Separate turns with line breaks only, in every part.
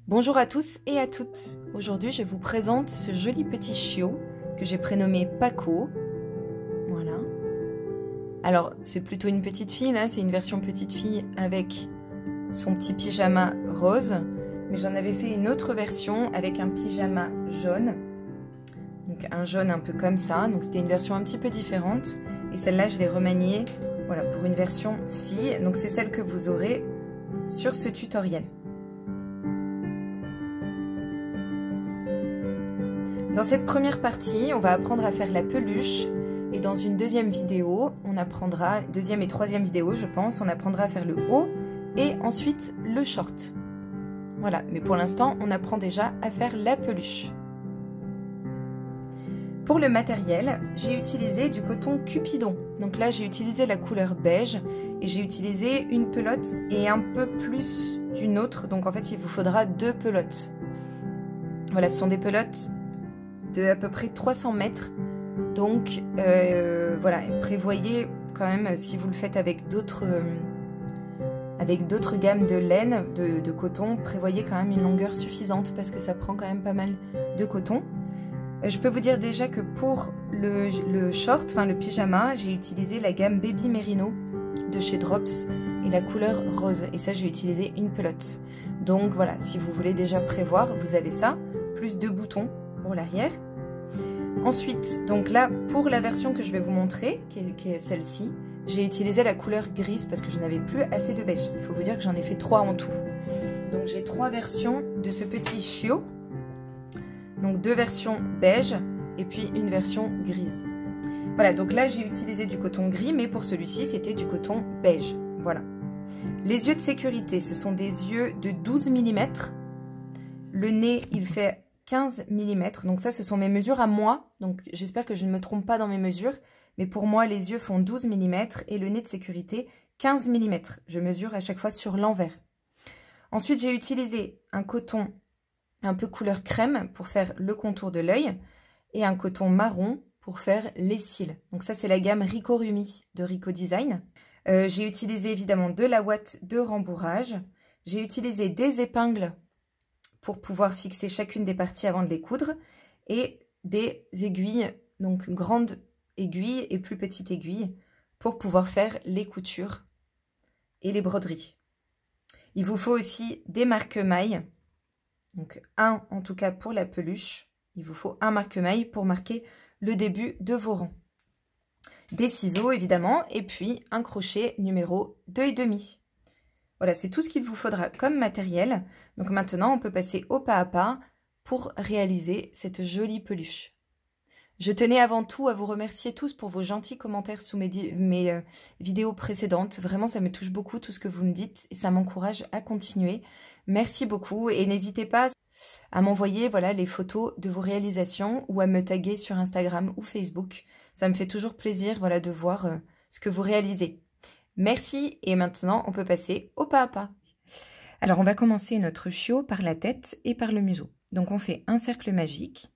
Bonjour à tous et à toutes. Aujourd'hui, je vous présente ce joli petit chiot que j'ai prénommé Paco. Voilà. Alors, c'est plutôt une petite fille, là. C'est une version petite fille avec son petit pyjama rose. Mais j'en avais fait une autre version avec un pyjama jaune. Donc, un jaune un peu comme ça. Donc, c'était une version un petit peu différente. Et celle-là, je l'ai remaniée, voilà, pour une version fille. Donc, c'est celle que vous aurez sur ce tutoriel. Dans cette première partie, on va apprendre à faire la peluche et dans une deuxième vidéo, on apprendra, deuxième et troisième vidéo je pense, on apprendra à faire le haut et ensuite le short. Voilà, mais pour l'instant, on apprend déjà à faire la peluche. Pour le matériel, j'ai utilisé du coton Cupidon. Donc là, j'ai utilisé la couleur beige et j'ai utilisé une pelote et un peu plus d'une autre. Donc en fait, il vous faudra 2 pelotes. Voilà, ce sont des pelotes de à peu près 300 mètres. Donc voilà, prévoyez quand même, si vous le faites avec d'autres gammes de laine, de coton, prévoyez quand même une longueur suffisante parce que ça prend quand même pas mal de coton. Je peux vous dire déjà que pour le short, enfin le pyjama, j'ai utilisé la gamme Baby Merino de chez Drops et la couleur rose. Et ça, j'ai utilisé une pelote. Donc voilà, si vous voulez déjà prévoir, vous avez ça, plus 2 boutons pour l'arrière. Ensuite, donc là, pour la version que je vais vous montrer, qui est celle-ci, j'ai utilisé la couleur grise parce que je n'avais plus assez de beige. Il faut vous dire que j'en ai fait 3 en tout. Donc j'ai 3 versions de ce petit chiot. Donc 2 versions beige et puis une version grise. Voilà, donc là j'ai utilisé du coton gris, mais pour celui-ci c'était du coton beige. Voilà. Les yeux de sécurité, ce sont des yeux de 12 mm. Le nez, il fait 15 mm. Donc ça, ce sont mes mesures à moi. Donc j'espère que je ne me trompe pas dans mes mesures. Mais pour moi, les yeux font 12 mm et le nez de sécurité 15 mm. Je mesure à chaque fois sur l'envers. Ensuite, j'ai utilisé un coton un peu couleur crème pour faire le contour de l'œil et un coton marron pour faire les cils. Donc ça, c'est la gamme Rico Rumi de Rico Design. J'ai utilisé évidemment de la ouate de rembourrage. J'ai utilisé des épingles pour pouvoir fixer chacune des parties avant de les coudre et des aiguilles, donc grandes aiguilles et plus petites aiguilles pour pouvoir faire les coutures et les broderies. Il vous faut aussi des marque-mailles, donc un en tout cas pour la peluche. Il vous faut un marque-maille pour marquer le début de vos rangs. Des ciseaux évidemment et puis un crochet numéro 2,5. Voilà, c'est tout ce qu'il vous faudra comme matériel. Donc maintenant, on peut passer au pas à pas pour réaliser cette jolie peluche. Je tenais avant tout à vous remercier tous pour vos gentils commentaires sous mes vidéos précédentes. Vraiment, ça me touche beaucoup tout ce que vous me dites et ça m'encourage à continuer. Merci beaucoup et n'hésitez pas à m'envoyer voilà, les photos de vos réalisations ou à me taguer sur Instagram ou Facebook. Ça me fait toujours plaisir voilà, de voir ce que vous réalisez. Merci et maintenant on peut passer au pas à pas. Alors on va commencer notre chiot par la tête et par le museau. Donc on fait un cercle magique.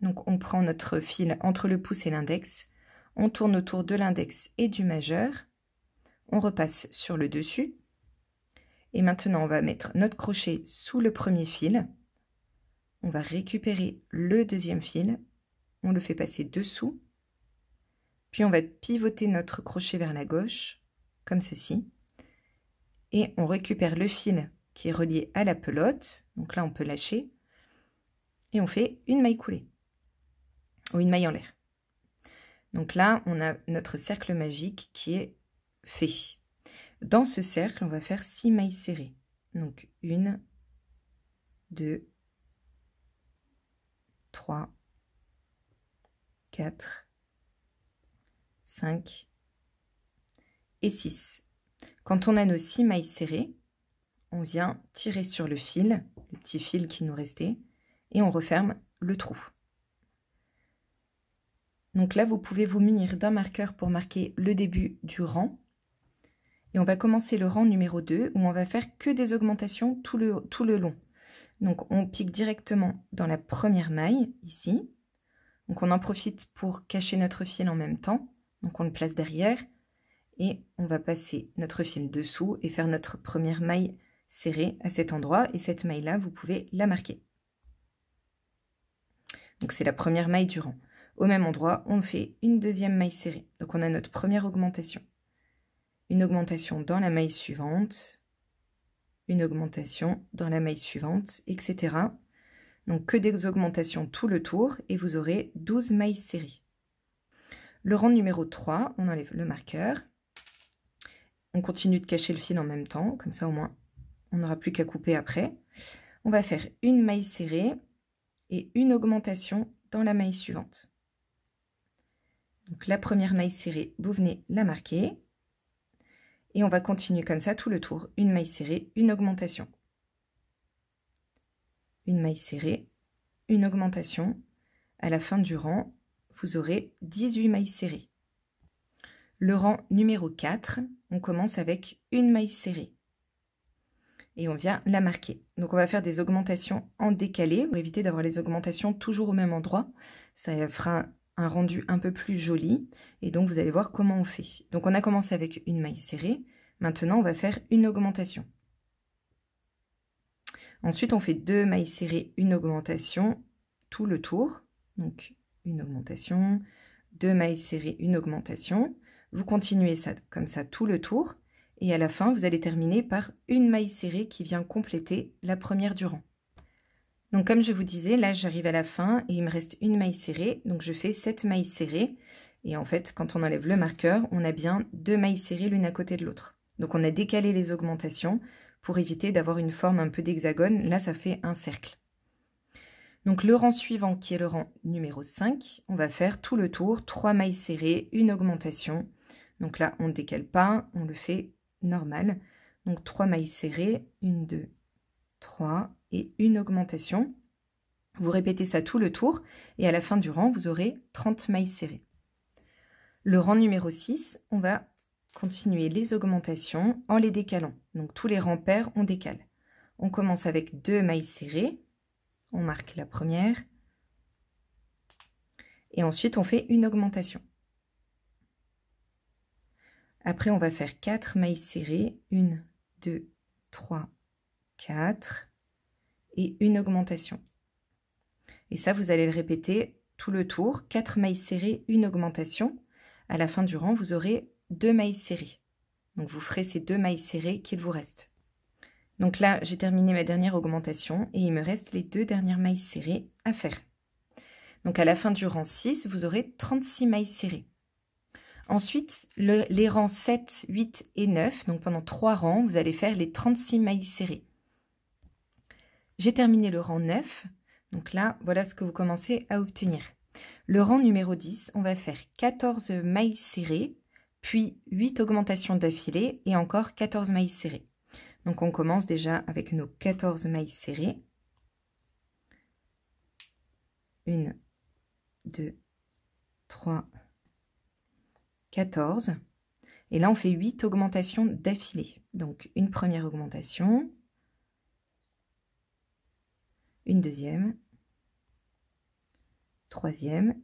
Donc on prend notre fil entre le pouce et l'index. On tourne autour de l'index et du majeur. On repasse sur le dessus. Et maintenant on va mettre notre crochet sous le premier fil. On va récupérer le deuxième fil. On le fait passer dessous. Puis on va pivoter notre crochet vers la gauche. Comme ceci, et on récupère le fil qui est relié à la pelote, donc là on peut lâcher, et on fait une maille coulée, ou une maille en l'air. Donc là on a notre cercle magique qui est fait. Dans ce cercle on va faire 6 mailles serrées, donc 1, 2, 3, 4, 5, et 6. Quand on a nos 6 mailles serrées, on vient tirer sur le fil, le petit fil qui nous restait, et on referme le trou. Donc là, vous pouvez vous munir d'un marqueur pour marquer le début du rang. Et on va commencer le rang numéro 2, où on va faire que des augmentations tout le long. Donc on pique directement dans la première maille, ici. Donc on en profite pour cacher notre fil en même temps. Donc on le place derrière. Et on va passer notre fil dessous et faire notre première maille serrée à cet endroit et cette maille-là, vous pouvez la marquer. Donc c'est la première maille du rang. Au même endroit, on fait une deuxième maille serrée. Donc on a notre première augmentation. Une augmentation dans la maille suivante, une augmentation dans la maille suivante, etc. Donc que des augmentations tout le tour et vous aurez 12 mailles serrées. Le rang numéro 3, on enlève le marqueur. On continue de cacher le fil en même temps, comme ça au moins on n'aura plus qu'à couper après. On va faire une maille serrée et une augmentation dans la maille suivante. Donc la première maille serrée, vous venez la marquer. Et on va continuer comme ça tout le tour. Une maille serrée, une augmentation. Une maille serrée, une augmentation. À la fin du rang, vous aurez 18 mailles serrées. Le rang numéro 4, on commence avec une maille serrée. Et on vient la marquer. Donc on va faire des augmentations en décalé pour éviter d'avoir les augmentations toujours au même endroit. Ça fera un rendu un peu plus joli. Et donc vous allez voir comment on fait. Donc on a commencé avec une maille serrée. Maintenant on va faire une augmentation. Ensuite on fait 2 mailles serrées, une augmentation tout le tour. Donc une augmentation, 2 mailles serrées, une augmentation. Vous continuez ça comme ça tout le tour. Et à la fin, vous allez terminer par une maille serrée qui vient compléter la première du rang. Donc comme je vous disais, là j'arrive à la fin et il me reste une maille serrée. Donc je fais 7 mailles serrées. Et en fait, quand on enlève le marqueur, on a bien 2 mailles serrées l'une à côté de l'autre. Donc on a décalé les augmentations pour éviter d'avoir une forme un peu d'hexagone. Là, ça fait un cercle. Donc le rang suivant, qui est le rang numéro 5, on va faire tout le tour, 3 mailles serrées, une augmentation. Donc là, on ne décale pas, on le fait normal. Donc 3 mailles serrées, 1, 2, 3 et une augmentation. Vous répétez ça tout le tour et à la fin du rang, vous aurez 30 mailles serrées. Le rang numéro 6, on va continuer les augmentations en les décalant. Donc tous les rangs pairs, on décale. On commence avec 2 mailles serrées. On marque la première. Et ensuite, on fait une augmentation. Après, on va faire 4 mailles serrées. 1, 2, 3, 4. Et une augmentation. Et ça, vous allez le répéter tout le tour. 4 mailles serrées, une augmentation. À la fin du rang, vous aurez 2 mailles serrées. Donc, vous ferez ces 2 mailles serrées qu'il vous reste. Donc là, j'ai terminé ma dernière augmentation et il me reste les 2 dernières mailles serrées à faire. Donc, à la fin du rang 6, vous aurez 36 mailles serrées. Ensuite, les rangs 7, 8 et 9, donc pendant 3 rangs, vous allez faire les 36 mailles serrées. J'ai terminé le rang 9, donc là, voilà ce que vous commencez à obtenir. Le rang numéro 10, on va faire 14 mailles serrées, puis 8 augmentations d'affilée et encore 14 mailles serrées. Donc on commence déjà avec nos 14 mailles serrées. 1, 2, 3, 14. Et là, on fait 8 augmentations d'affilée. Donc, une première augmentation, une deuxième, troisième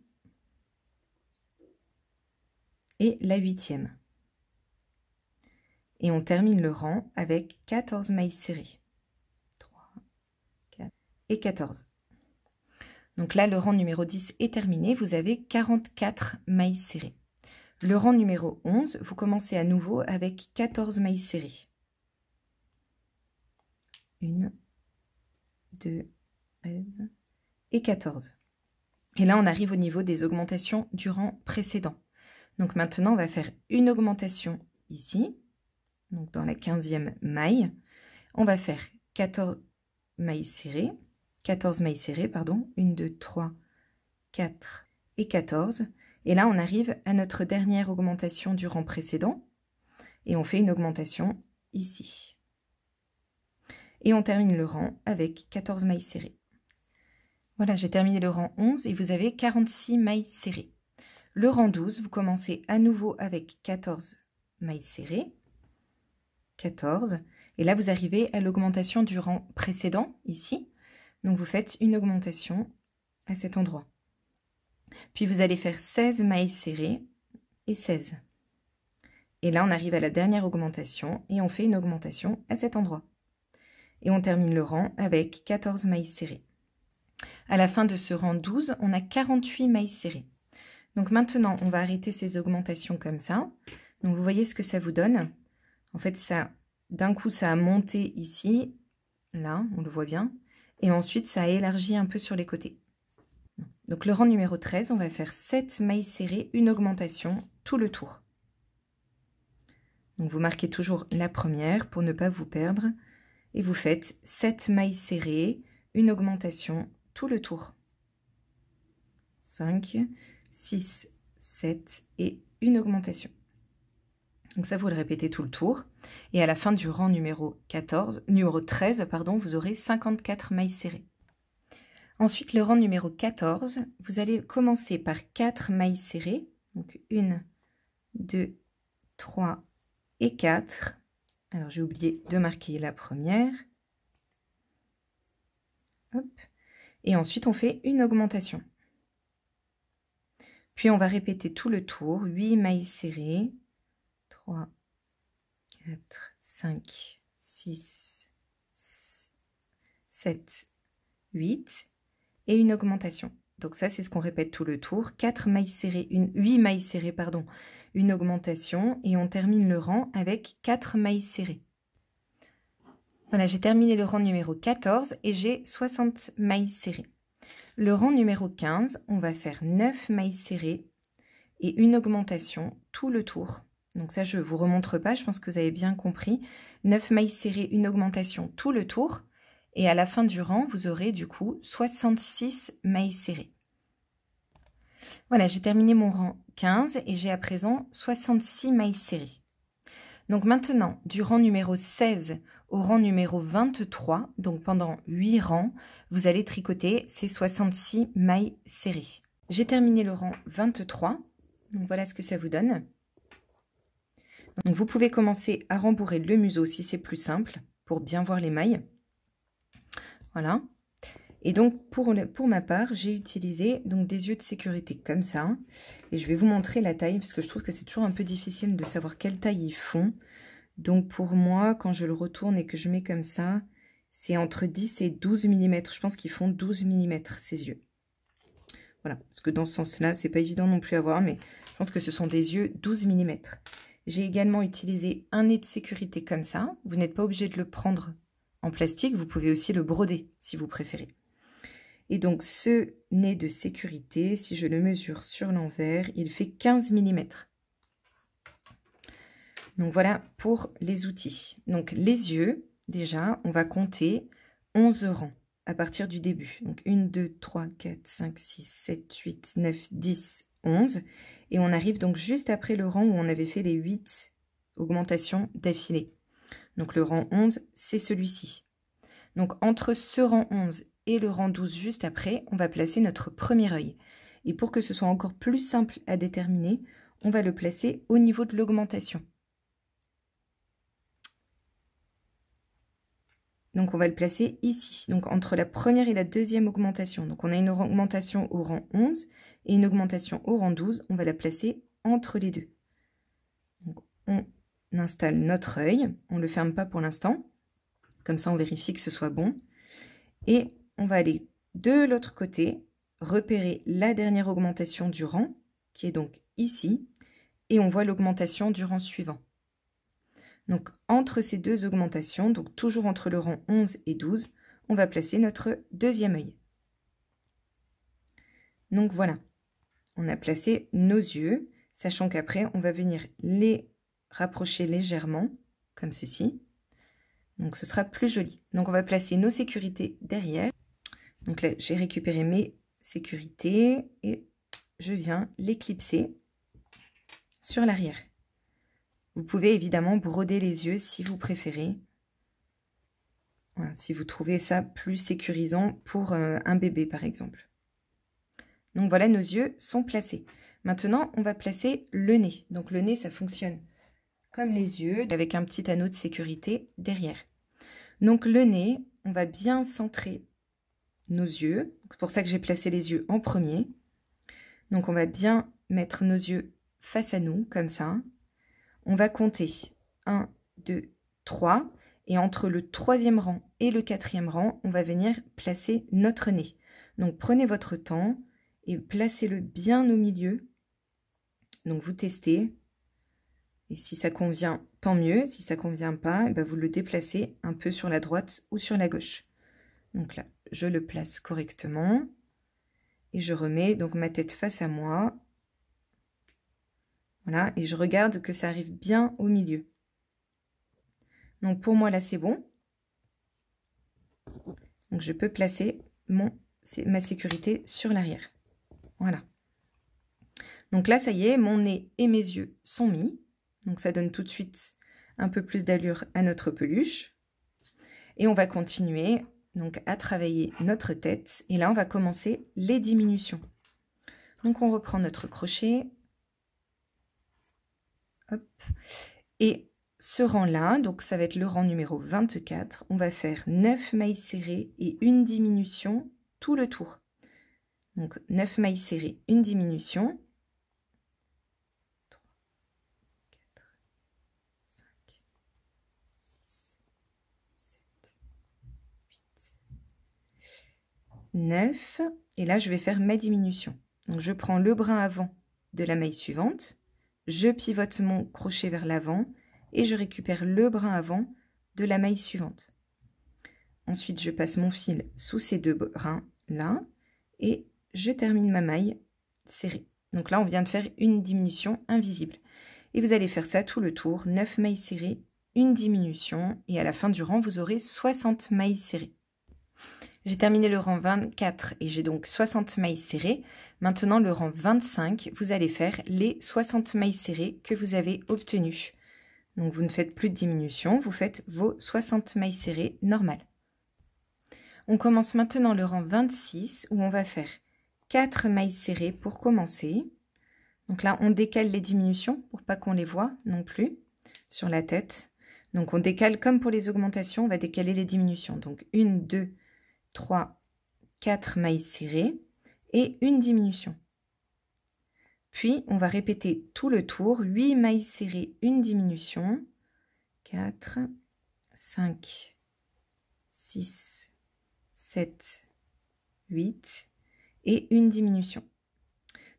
et la 8e. Et on termine le rang avec 14 mailles serrées. 3, 4 et 14. Donc là, le rang numéro 10 est terminé. Vous avez 44 mailles serrées. Le rang numéro 11, vous commencez à nouveau avec 14 mailles serrées. 1, 2, 13 et 14. Et là, on arrive au niveau des augmentations du rang précédent. Donc maintenant, on va faire une augmentation ici, donc dans la 15e maille. On va faire 14 mailles serrées, 1, 2, 3, 4 et 14. Et là, on arrive à notre dernière augmentation du rang précédent. Et on fait une augmentation ici. Et on termine le rang avec 14 mailles serrées. Voilà, j'ai terminé le rang 11 et vous avez 46 mailles serrées. Le rang 12, vous commencez à nouveau avec 14 mailles serrées. 14. Et là, vous arrivez à l'augmentation du rang précédent, ici. Donc, vous faites une augmentation à cet endroit. Puis, vous allez faire 16 mailles serrées et 16. Et là, on arrive à la dernière augmentation et on fait une augmentation à cet endroit. Et on termine le rang avec 14 mailles serrées. À la fin de ce rang 12, on a 48 mailles serrées. Donc maintenant, on va arrêter ces augmentations comme ça. Donc vous voyez ce que ça vous donne. En fait, ça, d'un coup, ça a monté ici. Là, on le voit bien. Et ensuite, ça a élargi un peu sur les côtés. Donc le rang numéro 13, on va faire 7 mailles serrées, une augmentation, tout le tour. Donc vous marquez toujours la première pour ne pas vous perdre. Et vous faites 7 mailles serrées, une augmentation, tout le tour. 5, 6, 7 et une augmentation. Donc ça, vous le répétez tout le tour. Et à la fin du rang numéro 13, vous aurez 54 mailles serrées. Ensuite, le rang numéro 14, vous allez commencer par 4 mailles serrées. Donc 1, 2, 3 et 4. Alors, j'ai oublié de marquer la première. Hop. Et ensuite, on fait une augmentation. Puis, on va répéter tout le tour. 8 mailles serrées. 3, 4, 5, 6, 7, 8. Et une augmentation. Donc ça, c'est ce qu'on répète tout le tour. 4 mailles serrées, 8 mailles serrées, pardon, une augmentation. Et on termine le rang avec 4 mailles serrées. Voilà, j'ai terminé le rang numéro 14 et j'ai 60 mailles serrées. Le rang numéro 15, on va faire 9 mailles serrées et une augmentation tout le tour. Donc ça, je ne vous remontre pas, je pense que vous avez bien compris. 9 mailles serrées, une augmentation tout le tour. Et à la fin du rang, vous aurez du coup 66 mailles serrées. Voilà, j'ai terminé mon rang 15 et j'ai à présent 66 mailles serrées. Donc maintenant, du rang numéro 16 au rang numéro 23, donc pendant 8 rangs, vous allez tricoter ces 66 mailles serrées. J'ai terminé le rang 23, donc voilà ce que ça vous donne. Donc vous pouvez commencer à rembourrer le museau si c'est plus simple, pour bien voir les mailles. Voilà. Et donc, pour ma part, j'ai utilisé donc des yeux de sécurité comme ça. Et je vais vous montrer la taille, parce que je trouve que c'est toujours un peu difficile de savoir quelle taille ils font. Donc, pour moi, quand je le retourne et que je mets comme ça, c'est entre 10 et 12 mm. Je pense qu'ils font 12 mm, ces yeux. Voilà, parce que dans ce sens-là, c'est pas évident non plus à voir, mais je pense que ce sont des yeux 12 mm. J'ai également utilisé un nez de sécurité comme ça. Vous n'êtes pas obligé de le prendre en plastique, vous pouvez aussi le broder si vous préférez. Et donc ce nez de sécurité, si je le mesure sur l'envers, il fait 15 mm. Donc voilà pour les outils. Donc les yeux, déjà, on va compter 11 rangs à partir du début. Donc 1, 2, 3, 4, 5, 6, 7, 8, 9, 10, 11. Et on arrive donc juste après le rang où on avait fait les 8 augmentations d'affilée. Donc le rang 11, c'est celui-ci. Donc entre ce rang 11 et le rang 12 juste après, on va placer notre premier œil. Et pour que ce soit encore plus simple à déterminer, on va le placer au niveau de l'augmentation. Donc on va le placer ici, donc entre la première et la deuxième augmentation. Donc on a une augmentation au rang 11 et une augmentation au rang 12. On va la placer entre les deux. Donc on installe notre œil, on ne le ferme pas pour l'instant. Comme ça, on vérifie que ce soit bon. Et on va aller de l'autre côté, repérer la dernière augmentation du rang, qui est donc ici. Et on voit l'augmentation du rang suivant. Donc, entre ces deux augmentations, donc toujours entre le rang 11 et 12, on va placer notre deuxième œil. Donc, voilà. On a placé nos yeux, sachant qu'après, on va venir les rapprocher légèrement, comme ceci. Donc, ce sera plus joli. Donc, on va placer nos sécurités derrière. Donc là, j'ai récupéré mes sécurités et je viens les clipser sur l'arrière. Vous pouvez évidemment broder les yeux si vous préférez. Voilà, si vous trouvez ça plus sécurisant pour un bébé, par exemple. Donc voilà, nos yeux sont placés. Maintenant, on va placer le nez. Donc le nez, ça fonctionne comme les yeux, avec un petit anneau de sécurité derrière. Donc le nez, on va bien centrer nos yeux. C'est pour ça que j'ai placé les yeux en premier. Donc on va bien mettre nos yeux face à nous, comme ça. On va compter 1, 2, 3. Et entre le 3e rang et le 4e rang, on va venir placer notre nez. Donc prenez votre temps et placez-le bien au milieu. Donc vous testez. Et si ça convient, tant mieux. Si ça ne convient pas, eh bien vous le déplacez un peu sur la droite ou sur la gauche. Donc là, je le place correctement. Et je remets donc ma tête face à moi. Voilà, et je regarde que ça arrive bien au milieu. Donc pour moi là c'est bon. Donc je peux placer ma sécurité sur l'arrière. Voilà. Donc là ça y est, mon nez et mes yeux sont mis. Donc ça donne tout de suite un peu plus d'allure à notre peluche. Et on va continuer donc à travailler notre tête. Et là on va commencer les diminutions. Donc on reprend notre crochet. Hop. Et ce rang-là, donc ça va être le rang numéro 24, on va faire 9 mailles serrées et une diminution tout le tour. Donc 9 mailles serrées, une diminution. 3, 4, 5, 6, 7, 8, 9. Et là, je vais faire ma diminution. Donc je prends le brin avant de la maille suivante, je pivote mon crochet vers l'avant, et je récupère le brin avant de la maille suivante. Ensuite, je passe mon fil sous ces deux brins là et je termine ma maille serrée. Donc là, on vient de faire une diminution invisible. Et vous allez faire ça tout le tour, 9 mailles serrées, une diminution et à la fin du rang, vous aurez 60 mailles serrées. J'ai terminé le rang 24 et j'ai donc 60 mailles serrées. Maintenant, le rang 25, vous allez faire les 60 mailles serrées que vous avez obtenues. Donc vous ne faites plus de diminution, vous faites vos 60 mailles serrées normales. On commence maintenant le rang 26 où on va faire 4 mailles serrées pour commencer. Donc là on décale les diminutions pour pas qu'on les voit non plus sur la tête. Donc on décale comme pour les augmentations, on va décaler les diminutions. Donc 1, 2, 3, 4 mailles serrées et une diminution. Puis, on va répéter tout le tour, 8 mailles serrées, une diminution, 4, 5, 6, 7, 8 et une diminution.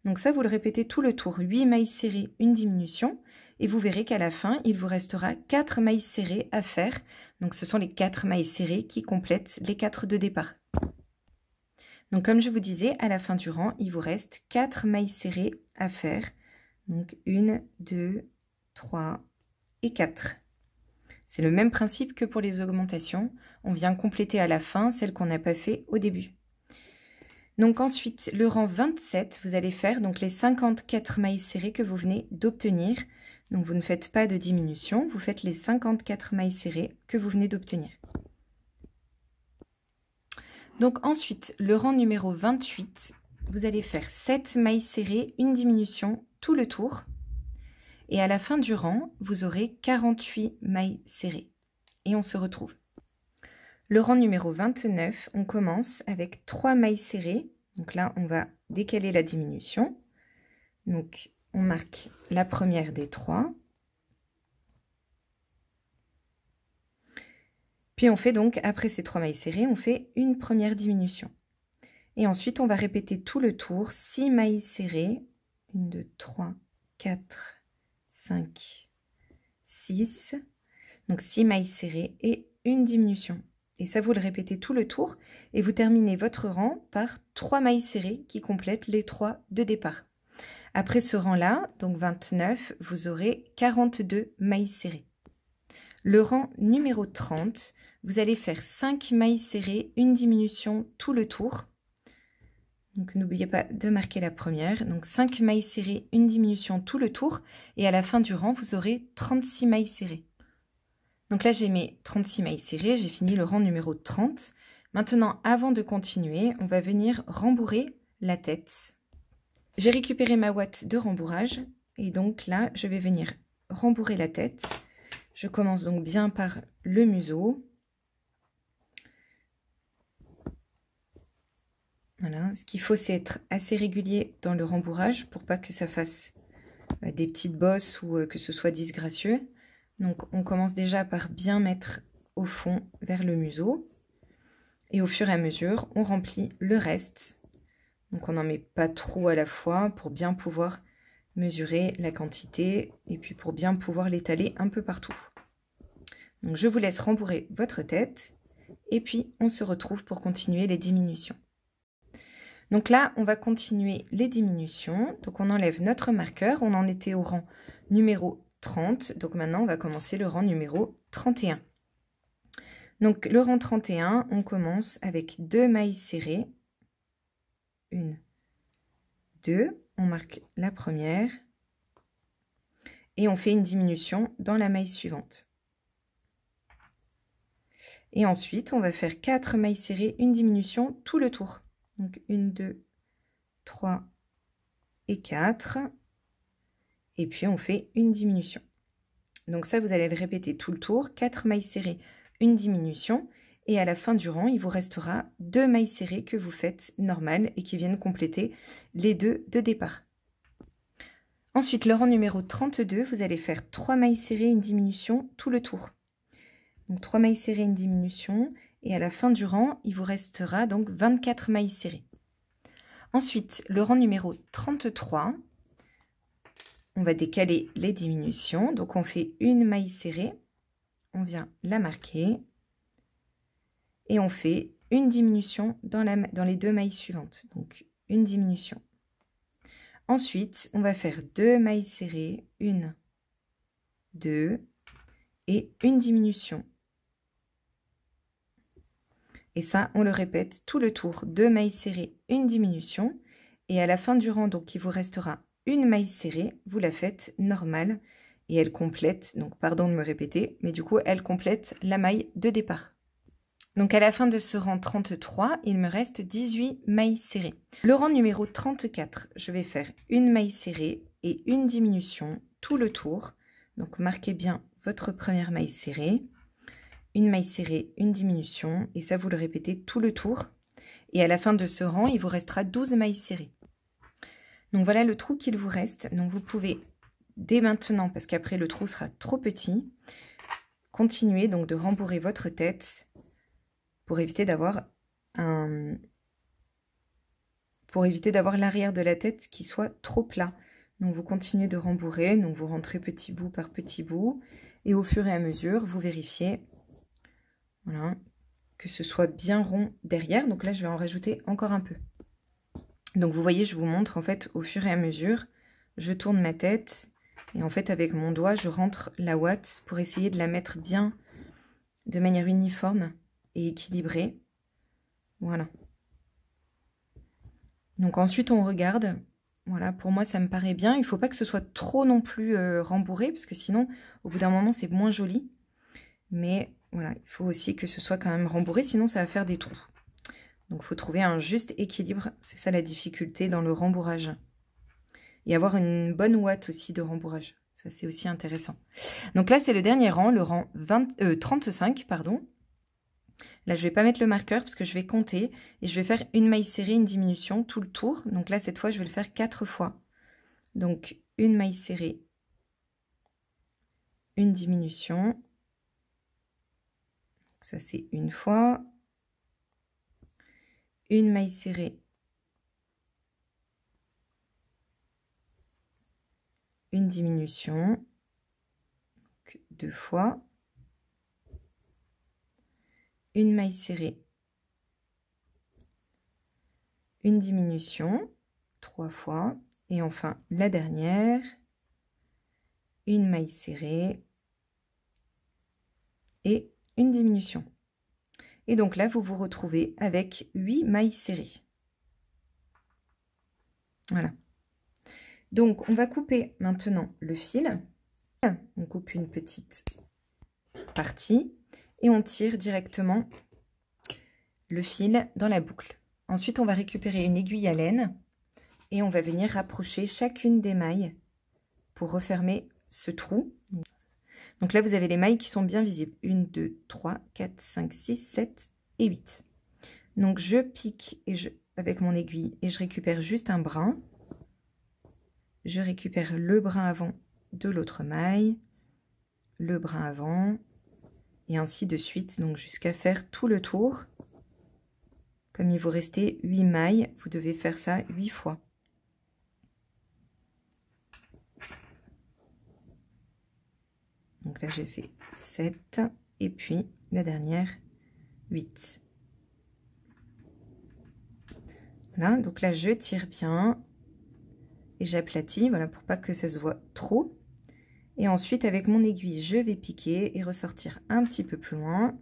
Donc ça, vous le répétez tout le tour, 8 mailles serrées, une diminution, et vous verrez qu'à la fin, il vous restera 4 mailles serrées à faire. Donc ce sont les 4 mailles serrées qui complètent les 4 de départ. Donc comme je vous disais, à la fin du rang, il vous reste 4 mailles serrées à faire. Donc 1, 2, 3 et 4. C'est le même principe que pour les augmentations. On vient compléter à la fin celle qu'on n'a pas fait au début. Donc ensuite, le rang 27, vous allez faire donc les 54 mailles serrées que vous venez d'obtenir. Donc vous ne faites pas de diminution, vous faites les 54 mailles serrées que vous venez d'obtenir. Donc ensuite, le rang numéro 28, vous allez faire 7 mailles serrées, une diminution tout le tour. Et à la fin du rang, vous aurez 48 mailles serrées. Et on se retrouve. Le rang numéro 29, on commence avec 3 mailles serrées. Donc là, on va décaler la diminution. Donc on marque la première des 3. Puis on fait donc, après ces 3 mailles serrées, on fait une première diminution. Et ensuite, on va répéter tout le tour, 6 mailles serrées, 1, 2, 3, 4, 5, 6. Donc 6 mailles serrées et une diminution. Et ça, vous le répétez tout le tour et vous terminez votre rang par 3 mailles serrées qui complètent les 3 de départ. Après ce rang-là, donc 29, vous aurez 42 mailles serrées. Le rang numéro 30, vous allez faire 5 mailles serrées, une diminution tout le tour. Donc n'oubliez pas de marquer la première. Donc 5 mailles serrées, une diminution tout le tour. Et à la fin du rang, vous aurez 36 mailles serrées. Donc là, j'ai mes 36 mailles serrées, j'ai fini le rang numéro 30. Maintenant, avant de continuer, on va venir rembourrer la tête. J'ai récupéré ma ouate de rembourrage. Et donc là, je vais venir rembourrer la tête. Je commence donc bien par le museau. Voilà, ce qu'il faut, c'est être assez régulier dans le rembourrage pour pas que ça fasse des petites bosses ou que ce soit disgracieux. Donc on commence déjà par bien mettre au fond vers le museau. Et au fur et à mesure, on remplit le reste. Donc on n'en met pas trop à la fois pour bien pouvoir mesurer la quantité et puis pour bien pouvoir l'étaler un peu partout. Donc je vous laisse rembourrer votre tête et puis on se retrouve pour continuer les diminutions. Donc là, on va continuer les diminutions. Donc on enlève notre marqueur, on en était au rang numéro 30. Donc maintenant, on va commencer le rang numéro 31. Donc le rang 31, on commence avec 2 mailles serrées. 1, 2, on marque la première. Et on fait une diminution dans la maille suivante. Et ensuite, on va faire 4 mailles serrées, une diminution tout le tour. Donc 1, 2, 3 et 4. Et puis on fait une diminution. Donc ça, vous allez le répéter tout le tour. 4 mailles serrées, une diminution. Et à la fin du rang, il vous restera 2 mailles serrées que vous faites normales et qui viennent compléter les 2 de départ. Ensuite, le rang numéro 32, vous allez faire 3 mailles serrées, une diminution tout le tour. Donc 3 mailles serrées, une diminution. Et à la fin du rang, il vous restera donc 24 mailles serrées. Ensuite, le rang numéro 33, on va décaler les diminutions. Donc on fait une maille serrée, on vient la marquer. Et on fait une diminution dans les 2 mailles suivantes. Donc une diminution. Ensuite, on va faire 2 mailles serrées, 1, 2 et une diminution. Et ça, on le répète tout le tour. 2 mailles serrées, une diminution. Et à la fin du rang, donc il vous restera une maille serrée. Vous la faites normale et elle complète, donc pardon de me répéter, mais du coup, elle complète la maille de départ. Donc à la fin de ce rang 33, il me reste 18 mailles serrées. Le rang numéro 34, je vais faire une maille serrée et une diminution tout le tour. Donc marquez bien votre première maille serrée, une maille serrée, une diminution, et ça vous le répétez tout le tour. Et à la fin de ce rang, il vous restera 12 mailles serrées. Donc voilà le trou qu'il vous reste. Donc vous pouvez dès maintenant, parce qu'après le trou sera trop petit, continuer donc de rembourrer votre tête pour éviter d'avoir l'arrière de la tête qui soit trop plat. Donc vous continuez de rembourrer, donc vous rentrez petit bout par petit bout et au fur et à mesure, vous vérifiez voilà, que ce soit bien rond derrière. Donc là, je vais en rajouter encore un peu. Donc vous voyez, je vous montre en fait au fur et à mesure, je tourne ma tête et en fait avec mon doigt, je rentre la ouate pour essayer de la mettre bien de manière uniforme et équilibré. Voilà. Donc ensuite on regarde. Voilà, pour moi ça me paraît bien. Il ne faut pas que ce soit trop non plus rembourré, parce que sinon au bout d'un moment c'est moins joli. Mais voilà, il faut aussi que ce soit quand même rembourré, sinon ça va faire des trous. Donc il faut trouver un juste équilibre. C'est ça la difficulté dans le rembourrage. Et avoir une bonne ouate aussi de rembourrage. Ça c'est aussi intéressant. Donc là c'est le dernier rang, le rang 35, pardon. Là, je ne vais pas mettre le marqueur parce que je vais compter et je vais faire une maille serrée, une diminution tout le tour. Donc là, cette fois, je vais le faire 4 fois. Donc, une maille serrée, une diminution. Ça, c'est une fois. Une maille serrée, une diminution. Donc, 2 fois. Une maille serrée, une diminution, 3 fois, et enfin la dernière, une maille serrée et une diminution. Et donc là, vous vous retrouvez avec 8 mailles serrées. Voilà. Donc, on va couper maintenant le fil. On coupe une petite partie. Et on tire directement le fil dans la boucle. Ensuite, on va récupérer une aiguille à laine et on va venir rapprocher chacune des mailles pour refermer ce trou. Donc là, vous avez les mailles qui sont bien visibles. 1, 2, 3, 4, 5, 6, 7 et 8. Donc je pique avec mon aiguille et je récupère juste un brin. Je récupère le brin avant de l'autre maille, le brin avant. et ainsi de suite, donc jusqu'à faire tout le tour. Comme il vous restait 8 mailles, vous devez faire ça 8 fois. Donc là, j'ai fait 7 et puis la dernière, 8. Voilà, donc là, je tire bien et j'aplatis, voilà, pour pas que ça se voit trop. Et ensuite, avec mon aiguille, je vais piquer et ressortir un petit peu plus loin.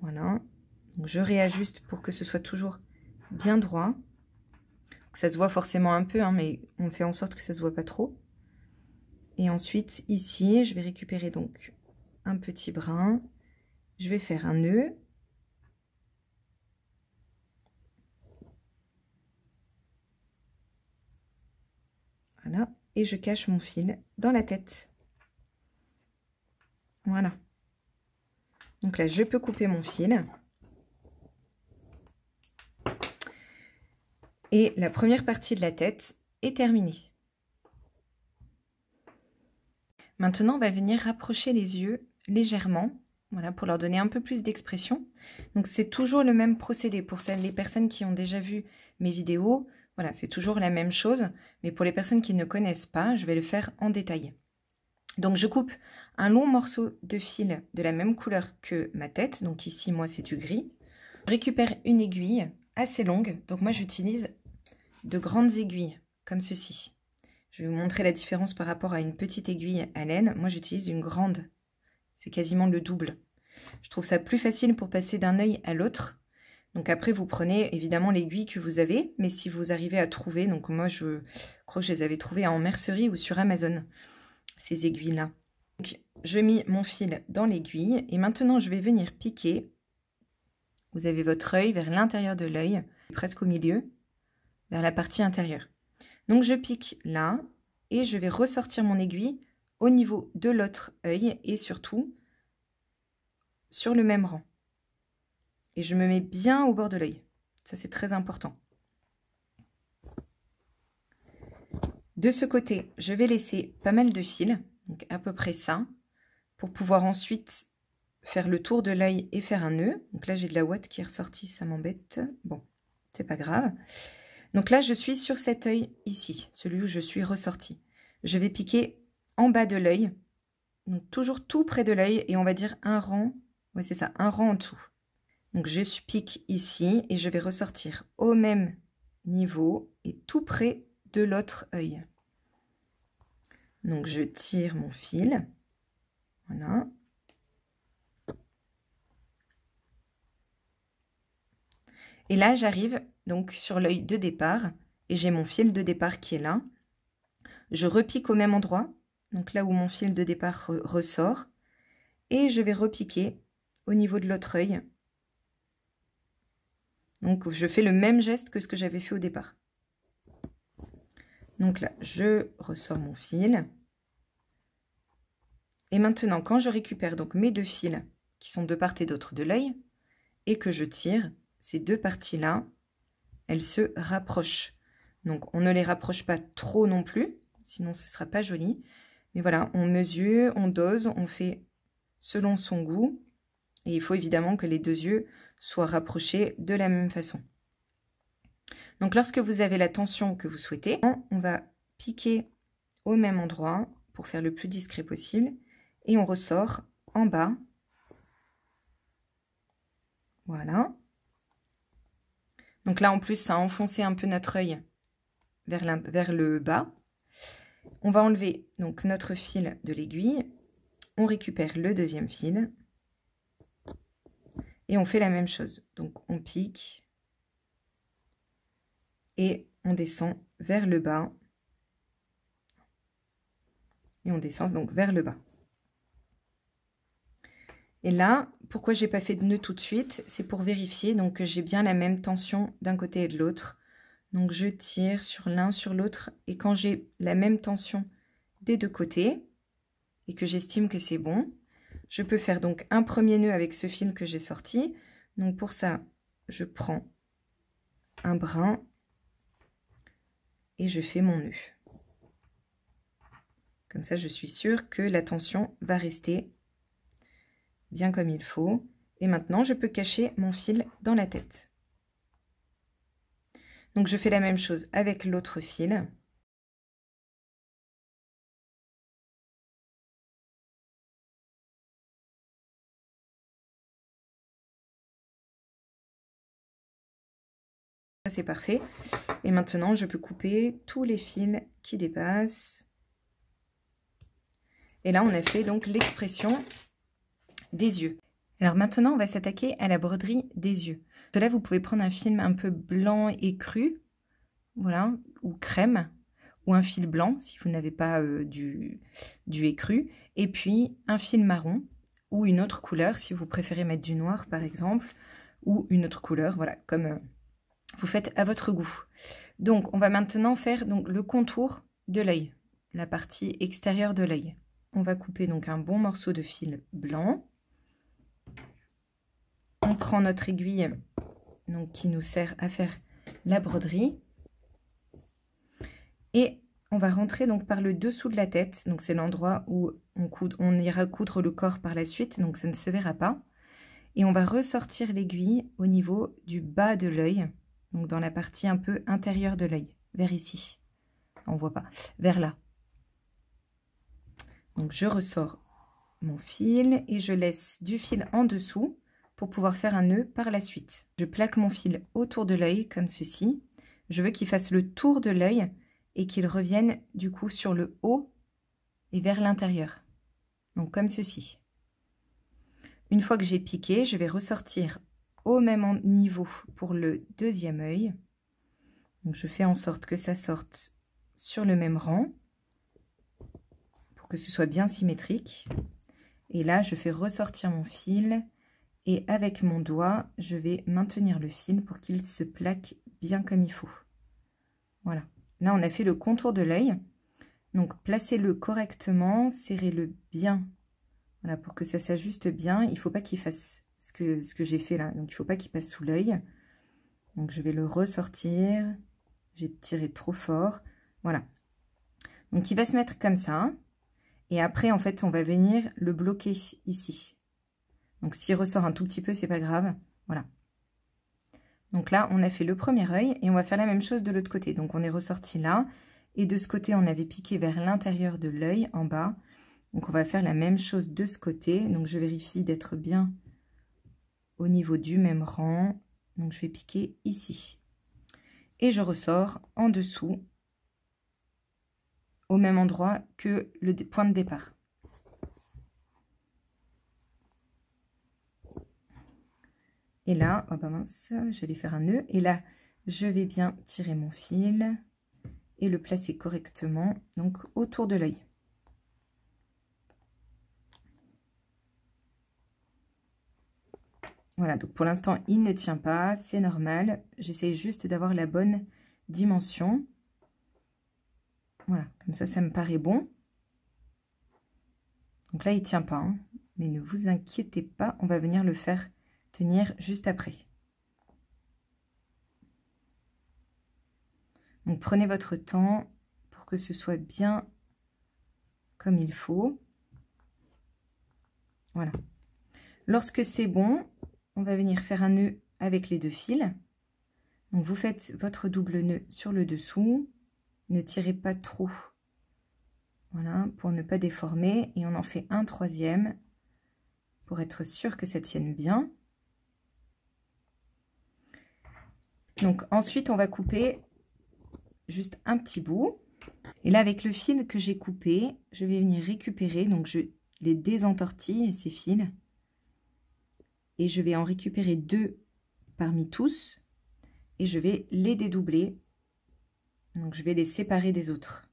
Voilà. Donc, je réajuste pour que ce soit toujours bien droit. Ça se voit forcément un peu, hein, mais on fait en sorte que ça se voit pas trop. Et ensuite, ici, je vais récupérer donc un petit brin. Je vais faire un nœud. Voilà. Et je cache mon fil dans la tête. Voilà. Donc là, je peux couper mon fil. Et la première partie de la tête est terminée. Maintenant, on va venir rapprocher les yeux légèrement, voilà, pour leur donner un peu plus d'expression. Donc, c'est toujours le même procédé pour les personnes qui ont déjà vu mes vidéos. Voilà, c'est toujours la même chose, mais pour les personnes qui ne connaissent pas, je vais le faire en détail. Donc, je coupe un long morceau de fil de la même couleur que ma tête. Donc ici, moi, c'est du gris. Je récupère une aiguille assez longue. Donc, moi, j'utilise de grandes aiguilles, comme ceci. Je vais vous montrer la différence par rapport à une petite aiguille à laine. Moi, j'utilise une grande. C'est quasiment le double. Je trouve ça plus facile pour passer d'un œil à l'autre. Donc après, vous prenez évidemment l'aiguille que vous avez, mais si vous arrivez à trouver, donc moi, je crois que je les avais trouvées en mercerie ou sur Amazon, ces aiguilles-là. Donc, je mets mon fil dans l'aiguille et maintenant, je vais venir piquer. Vous avez votre œil vers l'intérieur de l'œil, presque au milieu, vers la partie intérieure. Donc, je pique là et je vais ressortir mon aiguille au niveau de l'autre œil et surtout sur le même rang. Et je me mets bien au bord de l'œil. Ça, c'est très important. De ce côté, je vais laisser pas mal de fils, donc à peu près ça, pour pouvoir ensuite faire le tour de l'œil et faire un nœud. Donc là, j'ai de la ouate qui est ressortie, ça m'embête. Bon, c'est pas grave. Donc là, je suis sur cet œil ici, celui où je suis ressortie. Je vais piquer en bas de l'œil, donc toujours tout près de l'œil, et on va dire un rang, oui c'est ça, un rang en dessous. Donc je pique ici et je vais ressortir au même niveau et tout près de l'autre œil. Donc je tire mon fil, voilà. Et là j'arrive donc sur l'œil de départ et j'ai mon fil de départ qui est là. Je repique au même endroit, donc là où mon fil de départ ressort, et je vais repiquer au niveau de l'autre œil. Donc je fais le même geste que ce que j'avais fait au départ. Donc là, je ressors mon fil. Et maintenant, quand je récupère donc mes deux fils, qui sont de part et d'autre de l'œil, et que je tire, ces deux parties-là, elles se rapprochent. Donc on ne les rapproche pas trop non plus, sinon ce ne sera pas joli. Mais voilà, on mesure, on dose, on fait selon son goût. Et il faut évidemment que les deux yeux soient rapprochés de la même façon. Donc lorsque vous avez la tension que vous souhaitez, on va piquer au même endroit pour faire le plus discret possible. Et on ressort en bas. Voilà. Donc là, en plus, ça a enfoncé un peu notre œil vers le bas. On va enlever donc notre fil de l'aiguille. On récupère le deuxième fil. Et on fait la même chose. Donc, on pique. Et on descend vers le bas. Et on descend donc vers le bas. Et là, pourquoi j'ai pas fait de nœud tout de suite? C'est pour vérifier donc que j'ai bien la même tension d'un côté et de l'autre. Donc je tire sur l'un, sur l'autre. Et quand j'ai la même tension des deux côtés, et que j'estime que c'est bon, je peux faire donc un premier nœud avec ce fil que j'ai sorti. Donc pour ça, je prends un brin et je fais mon nœud. Comme ça, je suis sûre que la tension va rester bien comme il faut. Et maintenant, je peux cacher mon fil dans la tête. Donc, je fais la même chose avec l'autre fil. Ça, c'est parfait. Et maintenant, je peux couper tous les fils qui dépassent. Et là, on a fait donc l'expression des yeux. Alors maintenant, on va s'attaquer à la broderie des yeux. Pour cela, vous pouvez prendre un fil un peu blanc et cru, voilà, ou crème, ou un fil blanc si vous n'avez pas du écru, et puis un fil marron, ou une autre couleur si vous préférez mettre du noir par exemple, ou une autre couleur, voilà, comme vous faites à votre goût. Donc, on va maintenant faire donc, le contour de l'œil, la partie extérieure de l'œil. On va couper donc un bon morceau de fil blanc. On prend notre aiguille donc, qui nous sert à faire la broderie. Et on va rentrer donc par le dessous de la tête. Donc c'est l'endroit où on ira coudre le corps par la suite, donc ça ne se verra pas. Et on va ressortir l'aiguille au niveau du bas de l'œil, donc dans la partie un peu intérieure de l'œil, vers ici. On voit pas, vers là. Donc je ressors mon fil et je laisse du fil en dessous pour pouvoir faire un nœud par la suite. Je plaque mon fil autour de l'œil comme ceci. Je veux qu'il fasse le tour de l'œil et qu'il revienne du coup sur le haut et vers l'intérieur. Donc comme ceci. Une fois que j'ai piqué, je vais ressortir au même niveau pour le deuxième œil. Donc je fais en sorte que ça sorte sur le même rang pour que ce soit bien symétrique. Et là, je fais ressortir mon fil et avec mon doigt, je vais maintenir le fil pour qu'il se plaque bien comme il faut. Voilà. Là, on a fait le contour de l'œil. Donc, placez-le correctement, serrez-le bien. Voilà, pour que ça s'ajuste bien. Il ne faut pas qu'il fasse ce que j'ai fait là. Donc, il ne faut pas qu'il passe sous l'œil. Donc, je vais le ressortir. J'ai tiré trop fort. Voilà. Donc, il va se mettre comme ça. Et après, en fait, on va venir le bloquer ici. Donc, s'il ressort un tout petit peu, c'est pas grave. Voilà. Donc là, on a fait le premier œil et on va faire la même chose de l'autre côté. Donc, on est ressorti là. Et de ce côté, on avait piqué vers l'intérieur de l'œil, en bas. Donc, on va faire la même chose de ce côté. Donc, je vérifie d'être bien au niveau du même rang. Donc, je vais piquer ici. Et je ressors en dessous, au même endroit que le point de départ. Et là, oh bah mince, j'allais faire un nœud. Et là, je vais bien tirer mon fil et le placer correctement, donc autour de l'œil. Voilà, donc pour l'instant, il ne tient pas, c'est normal. J'essaie juste d'avoir la bonne dimension. Voilà, comme ça me paraît bon. Donc là, il ne tient pas, hein, mais ne vous inquiétez pas, on va venir le faire tenir juste après. Donc prenez votre temps pour que ce soit bien comme il faut. Voilà. Lorsque c'est bon, on va venir faire un nœud avec les deux fils. Donc vous faites votre double nœud sur le dessous. Ne tirez pas trop. Voilà, pour ne pas déformer. Et on en fait un troisième pour être sûr que ça tienne bien. Donc ensuite, on va couper juste un petit bout. Et là, avec le fil que j'ai coupé, je vais venir récupérer. Donc je les désentortille, ces fils. Et je vais en récupérer deux parmi tous. Et je vais les dédoubler. Donc je vais les séparer des autres.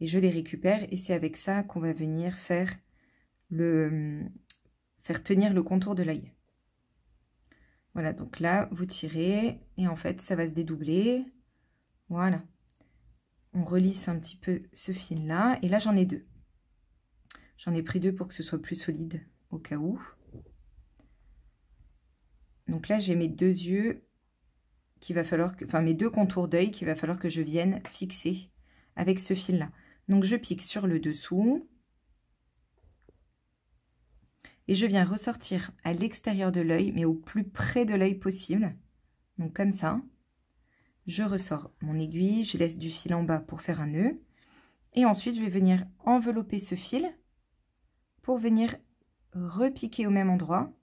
Et je les récupère. Et c'est avec ça qu'on va venir faire tenir le contour de l'œil. Voilà, donc là, vous tirez. Et en fait, ça va se dédoubler. Voilà. On relisse un petit peu ce fil-là. Et là, j'en ai deux. J'en ai pris deux pour que ce soit plus solide au cas où. Donc là, j'ai mes deux yeux qu'il va falloir que, enfin mes deux contours d'œil qu'il va falloir que je vienne fixer avec ce fil-là. Donc je pique sur le dessous. Et je viens ressortir à l'extérieur de l'œil, mais au plus près de l'œil possible. Donc comme ça. Je ressors mon aiguille, je laisse du fil en bas pour faire un nœud. Et ensuite, je vais venir envelopper ce fil pour venir repiquer au même endroit.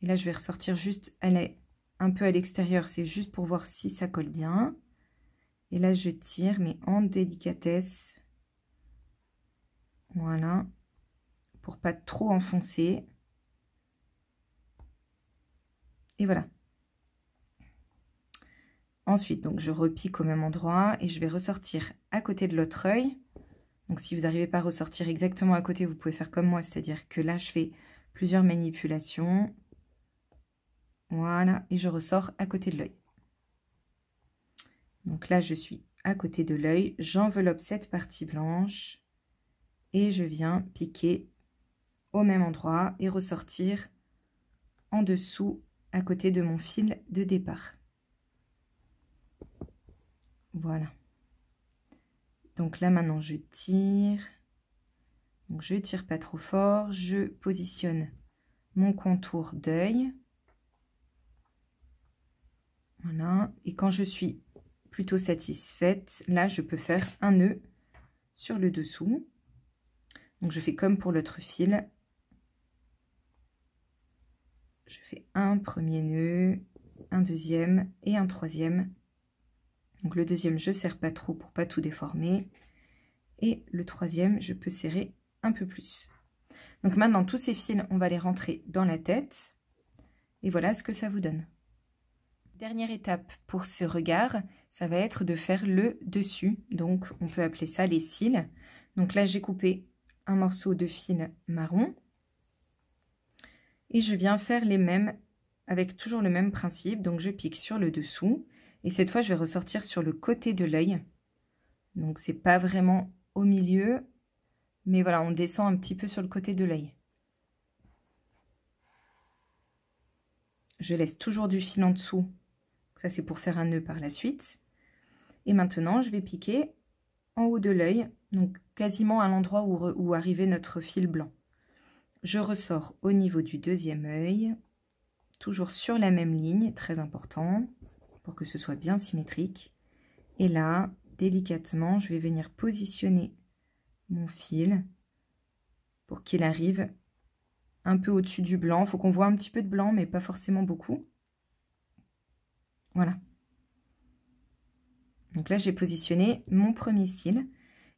Et là, je vais ressortir juste un peu à l'extérieur, c'est juste pour voir si ça colle bien. Et là, je tire, mais en délicatesse. Voilà. Pour pas trop enfoncer. Et voilà. Ensuite, donc, je repique au même endroit et je vais ressortir à côté de l'autre œil. Donc, si vous n'arrivez pas à ressortir exactement à côté, vous pouvez faire comme moi, c'est-à-dire que là, je fais plusieurs manipulations. Voilà, et je ressors à côté de l'œil. Donc là, je suis à côté de l'œil, j'enveloppe cette partie blanche et je viens piquer au même endroit et ressortir en dessous à côté de mon fil de départ. Voilà. Donc là, maintenant, je tire. Donc, je tire pas trop fort. Je positionne mon contour d'œil. Voilà. Et quand je suis plutôt satisfaite, là, je peux faire un nœud sur le dessous. Donc, je fais comme pour l'autre fil. Je fais un premier nœud, un deuxième et un troisième. Donc, le deuxième, je ne serre pas trop pour pas tout déformer. Et le troisième, je peux serrer un peu plus. Donc, maintenant, tous ces fils, on va les rentrer dans la tête. Et voilà ce que ça vous donne. Dernière étape pour ce regard, ça va être de faire le dessus. Donc, on peut appeler ça les cils. Donc là, j'ai coupé un morceau de fil marron. Et je viens faire les mêmes avec toujours le même principe. Donc, je pique sur le dessous. Et cette fois, je vais ressortir sur le côté de l'œil. Donc, c'est pas vraiment au milieu. Mais voilà, on descend un petit peu sur le côté de l'œil. Je laisse toujours du fil en dessous. Ça, c'est pour faire un nœud par la suite. Et maintenant, je vais piquer en haut de l'œil, donc quasiment à l'endroit où arrivait notre fil blanc. Je ressors au niveau du deuxième œil, toujours sur la même ligne, très important, pour que ce soit bien symétrique. Et là, délicatement, je vais venir positionner mon fil pour qu'il arrive un peu au-dessus du blanc. Il faut qu'on voit un petit peu de blanc, mais pas forcément beaucoup. Voilà. Donc là, j'ai positionné mon premier cil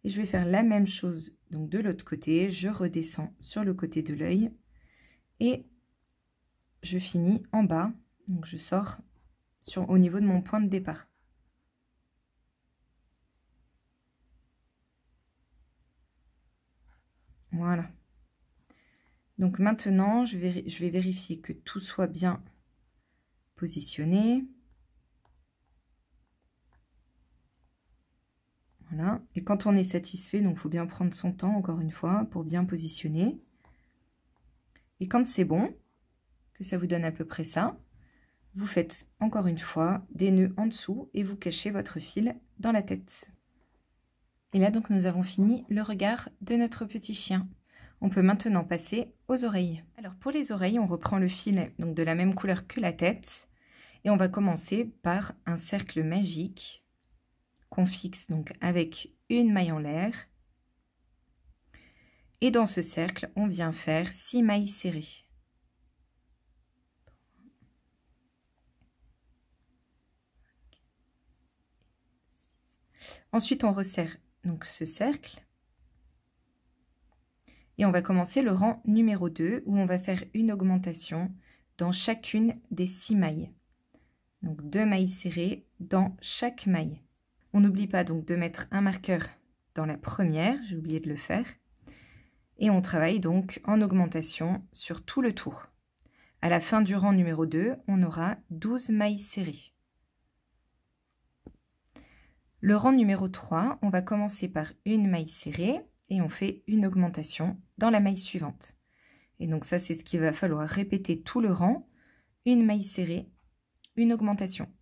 et je vais faire la même chose donc de l'autre côté. Je redescends sur le côté de l'œil et je finis en bas. Donc je sors au niveau de mon point de départ. Voilà. Donc maintenant, je vais vérifier que tout soit bien positionné. Voilà. Et quand on est satisfait, donc il faut bien prendre son temps, encore une fois, pour bien positionner. Et quand c'est bon, que ça vous donne à peu près ça, vous faites encore une fois des nœuds en dessous et vous cachez votre fil dans la tête. Et là, donc, nous avons fini le regard de notre petit chien. On peut maintenant passer aux oreilles. Alors, pour les oreilles, on reprend le fil donc de la même couleur que la tête. Et on va commencer par un cercle magique qu'on fixe donc avec une maille en l'air. Et dans ce cercle, on vient faire 6 mailles serrées. Ensuite, on resserre donc ce cercle. Et on va commencer le rang numéro 2 où on va faire une augmentation dans chacune des 6 mailles. Donc 2 mailles serrées dans chaque maille. On n'oublie pas donc de mettre un marqueur dans la première, j'ai oublié de le faire. Et on travaille donc en augmentation sur tout le tour. À la fin du rang numéro 2, on aura 12 mailles serrées. Le rang numéro 3, on va commencer par une maille serrée et on fait une augmentation dans la maille suivante. Et donc ça, c'est ce qu'il va falloir répéter tout le rang. Une maille serrée, une augmentation.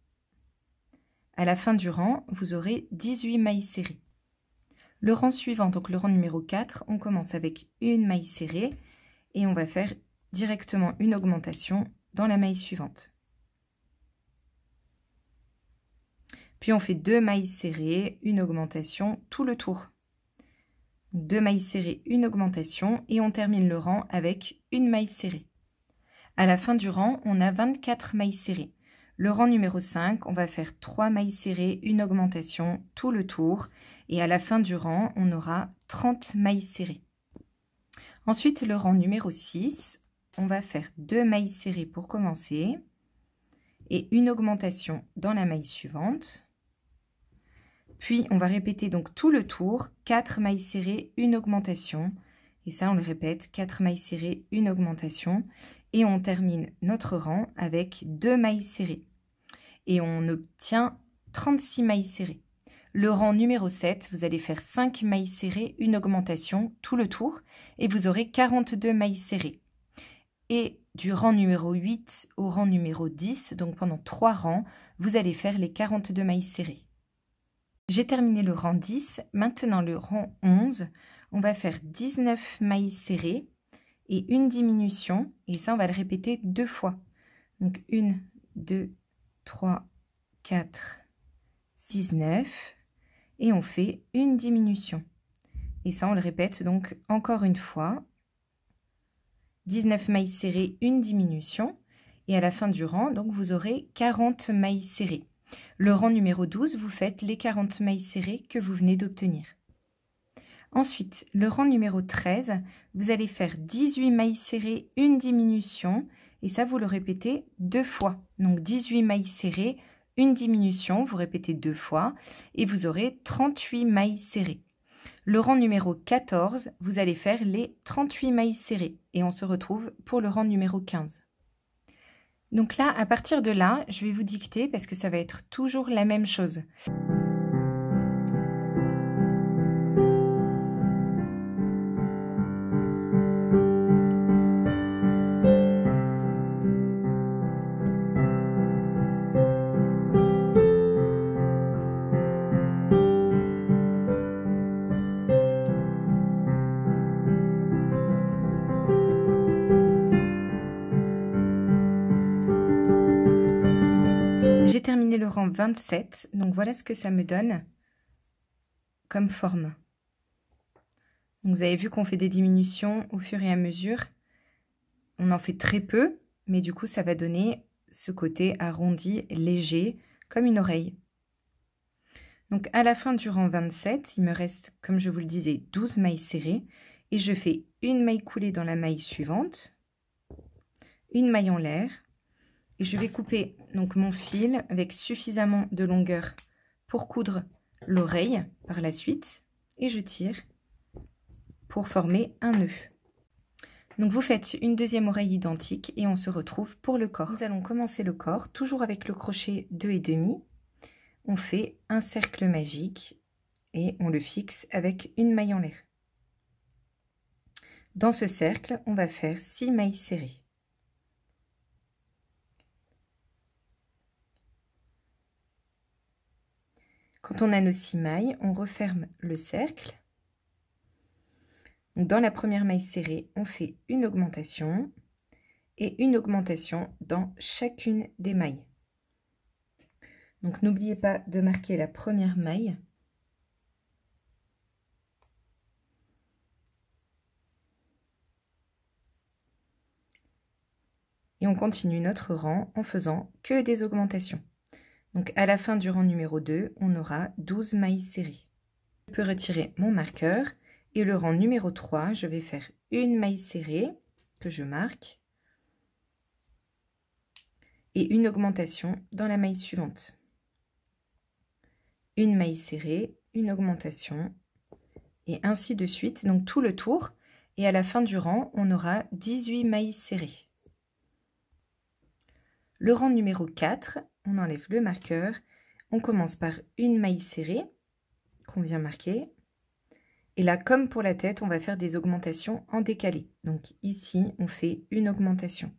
À la fin du rang, vous aurez 18 mailles serrées. Le rang suivant, donc le rang numéro 4, on commence avec une maille serrée et on va faire directement une augmentation dans la maille suivante. Puis on fait 2 mailles serrées, une augmentation tout le tour. 2 mailles serrées, une augmentation et on termine le rang avec une maille serrée. À la fin du rang, on a 24 mailles serrées. Le rang numéro 5, on va faire 3 mailles serrées, une augmentation tout le tour et à la fin du rang, on aura 30 mailles serrées. Ensuite, le rang numéro 6, on va faire 2 mailles serrées pour commencer et une augmentation dans la maille suivante. Puis, on va répéter donc tout le tour, 4 mailles serrées, une augmentation. Et ça, on le répète, 4 mailles serrées, une augmentation. Et on termine notre rang avec 2 mailles serrées. Et on obtient 36 mailles serrées. Le rang numéro 7, vous allez faire 5 mailles serrées, une augmentation, tout le tour, et vous aurez 42 mailles serrées. Et du rang numéro 8 au rang numéro 10, donc pendant 3 rangs, vous allez faire les 42 mailles serrées. J'ai terminé le rang 10, maintenant le rang 11, on va faire 19 mailles serrées et une diminution, et ça on va le répéter 2 fois. Donc 1, 2, 3, 4, 19. Et on fait une diminution. Et ça, on le répète donc encore une fois. 19 mailles serrées, une diminution. Et à la fin du rang, donc vous aurez 40 mailles serrées. Le rang numéro 12, vous faites les 40 mailles serrées que vous venez d'obtenir. Ensuite, le rang numéro 13, vous allez faire 18 mailles serrées, une diminution. Et ça, vous le répétez 2 fois. Donc 18 mailles serrées, une diminution, vous répétez 2 fois et vous aurez 38 mailles serrées. Le rang numéro 14, vous allez faire les 38 mailles serrées et on se retrouve pour le rang numéro 15. Donc là, à partir de là, je vais vous dicter parce que ça va être toujours la même chose. J'ai terminé le rang 27, donc voilà ce que ça me donne comme forme. Donc vous avez vu qu'on fait des diminutions au fur et à mesure. On en fait très peu, mais du coup ça va donner ce côté arrondi, léger, comme une oreille. Donc à la fin du rang 27, il me reste, comme je vous le disais, 12 mailles serrées. Et je fais une maille coulée dans la maille suivante, une maille en l'air. Et je vais couper donc mon fil avec suffisamment de longueur pour coudre l'oreille par la suite. Et je tire pour former un nœud. Donc vous faites une deuxième oreille identique et on se retrouve pour le corps. Nous allons commencer le corps, toujours avec le crochet 2,5. On fait un cercle magique et on le fixe avec une maille en l'air. Dans ce cercle, on va faire 6 mailles serrées. Quand on a nos 6 mailles, on referme le cercle. Donc dans la première maille serrée, on fait une augmentation et une augmentation dans chacune des mailles. Donc n'oubliez pas de marquer la première maille. Et on continue notre rang en faisant que des augmentations. Donc à la fin du rang numéro 2, on aura 12 mailles serrées. Je peux retirer mon marqueur et le rang numéro 3, je vais faire une maille serrée que je marque et une augmentation dans la maille suivante. Une maille serrée, une augmentation et ainsi de suite, donc tout le tour. Et à la fin du rang, on aura 18 mailles serrées. Le rang numéro 4, on enlève le marqueur, on commence par une maille serrée qu'on vient marquer. Et là, comme pour la tête, on va faire des augmentations en décalé. Donc ici, on fait une augmentation.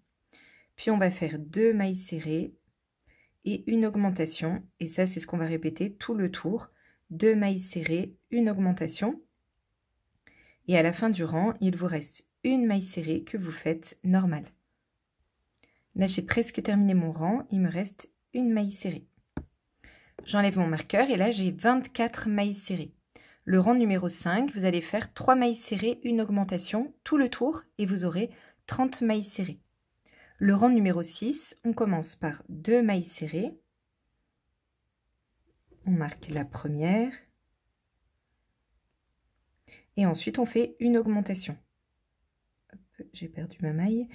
Puis on va faire 2 mailles serrées et une augmentation. Et ça, c'est ce qu'on va répéter tout le tour. 2 mailles serrées, une augmentation. Et à la fin du rang, il vous reste une maille serrée que vous faites normale. Là, j'ai presque terminé mon rang, il me reste une maille serrée. J'enlève mon marqueur et là, j'ai 24 mailles serrées. Le rang numéro 5, vous allez faire 3 mailles serrées, une augmentation, tout le tour et vous aurez 30 mailles serrées. Le rang numéro 6, on commence par 2 mailles serrées. On marque la première. Et ensuite, on fait une augmentation. J'ai perdu ma maille.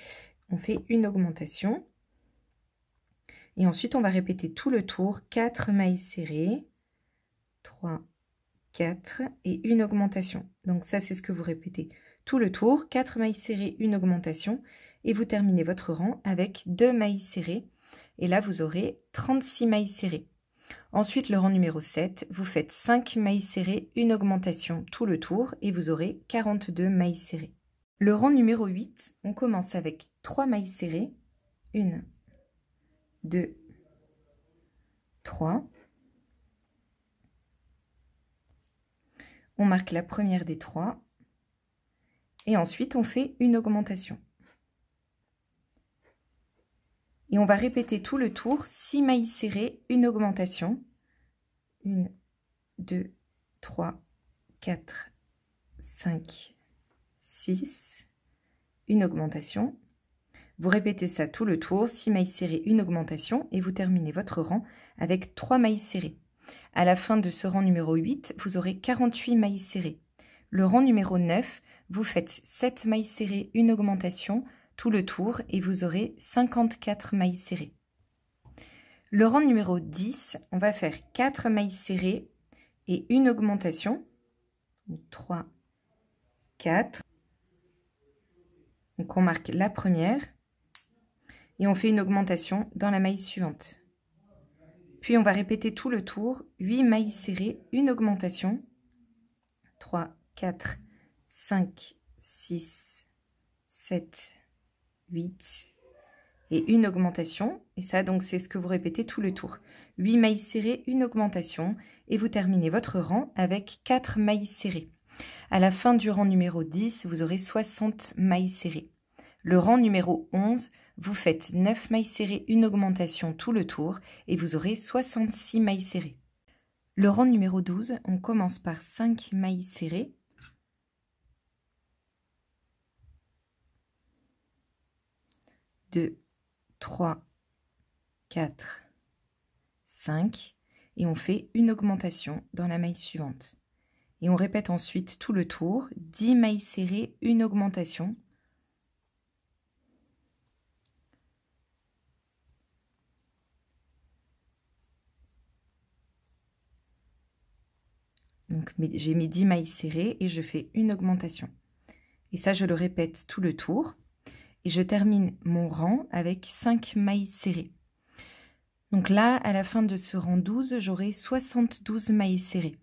On fait une augmentation. Et ensuite, on va répéter tout le tour. 4 mailles serrées. 3, 4 et une augmentation. Donc ça, c'est ce que vous répétez tout le tour. 4 mailles serrées, une augmentation. Et vous terminez votre rang avec 2 mailles serrées. Et là, vous aurez 36 mailles serrées. Ensuite, le rang numéro 7, vous faites 5 mailles serrées, une augmentation tout le tour et vous aurez 42 mailles serrées. Le rang numéro 8, on commence avec 3 mailles serrées. 1, 2, 3. On marque la première des 3. Et ensuite, on fait une augmentation. Et on va répéter tout le tour, 6 mailles serrées, une augmentation. 1, 2, 3, 4, 5, 6. Une augmentation. Vous répétez ça tout le tour, 6 mailles serrées, une augmentation. Et vous terminez votre rang avec 3 mailles serrées. À la fin de ce rang numéro 8, vous aurez 48 mailles serrées. Le rang numéro 9, vous faites 7 mailles serrées, une augmentation, tout le tour et vous aurez 54 mailles serrées. Le rang numéro 10, on va faire 4 mailles serrées et une augmentation. 3, 4. Donc on marque la première et on fait une augmentation dans la maille suivante. Puis on va répéter tout le tour, 8 mailles serrées, une augmentation. 3, 4, 5, 6, 7, 8 et une augmentation. Et ça, donc, c'est ce que vous répétez tout le tour. 8 mailles serrées, une augmentation et vous terminez votre rang avec 4 mailles serrées. À la fin du rang numéro 10, vous aurez 60 mailles serrées. Le rang numéro 11, vous faites 9 mailles serrées, une augmentation tout le tour et vous aurez 66 mailles serrées. Le rang numéro 12, on commence par 5 mailles serrées. 2, 3, 4, 5 et on fait une augmentation dans la maille suivante. Et on répète ensuite tout le tour, 10 mailles serrées, une augmentation. Donc j'ai mis 10 mailles serrées et je fais une augmentation. Et ça, je le répète tout le tour. Et je termine mon rang avec 5 mailles serrées. Donc là, à la fin de ce rang 12, j'aurai 72 mailles serrées.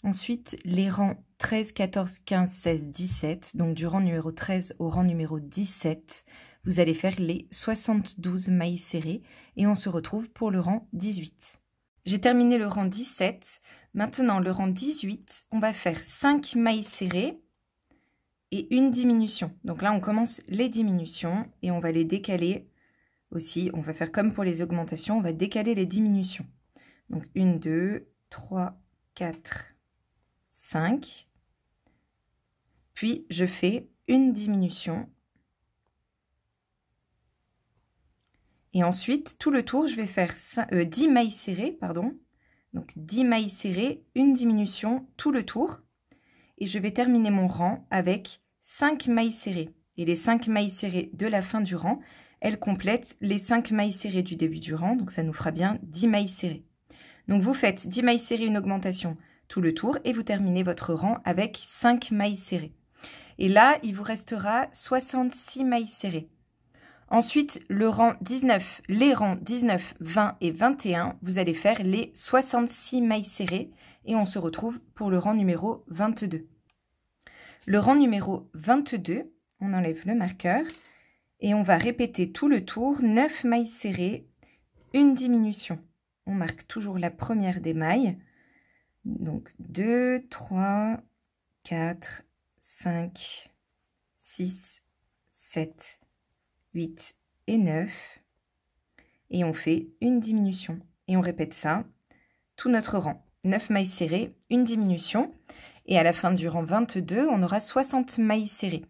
Ensuite, les rangs 13, 14, 15, 16, 17, donc du rang numéro 13 au rang numéro 17, vous allez faire les 72 mailles serrées et on se retrouve pour le rang 18. J'ai terminé le rang 17. Maintenant, le rang 18, on va faire 5 mailles serrées et une diminution. Donc là, on commence les diminutions et on va les décaler aussi. On va faire comme pour les augmentations, on va décaler les diminutions. Donc 1, 2, 3, 4, 5. Puis, je fais une diminution. Et ensuite, tout le tour, je vais faire 10 mailles serrées, pardon. Donc 10 mailles serrées, une diminution, tout le tour. Et je vais terminer mon rang avec 5 mailles serrées. Et les 5 mailles serrées de la fin du rang, elles complètent les 5 mailles serrées du début du rang. Donc ça nous fera bien 10 mailles serrées. Donc vous faites 10 mailles serrées, une augmentation tout le tour. Et vous terminez votre rang avec 5 mailles serrées. Et là, il vous restera 66 mailles serrées. Ensuite, les rangs 19, 20 et 21, vous allez faire les 66 mailles serrées et on se retrouve pour le rang numéro 22. Le rang numéro 22, on enlève le marqueur et on va répéter tout le tour, 9 mailles serrées, une diminution. On marque toujours la première des mailles. Donc 2, 3, 4, 5, 6, 7, 8 et 9. Et on fait une diminution. Et on répète ça, tout notre rang. 9 mailles serrées, une diminution. Et à la fin du rang 22, on aura 60 mailles serrées.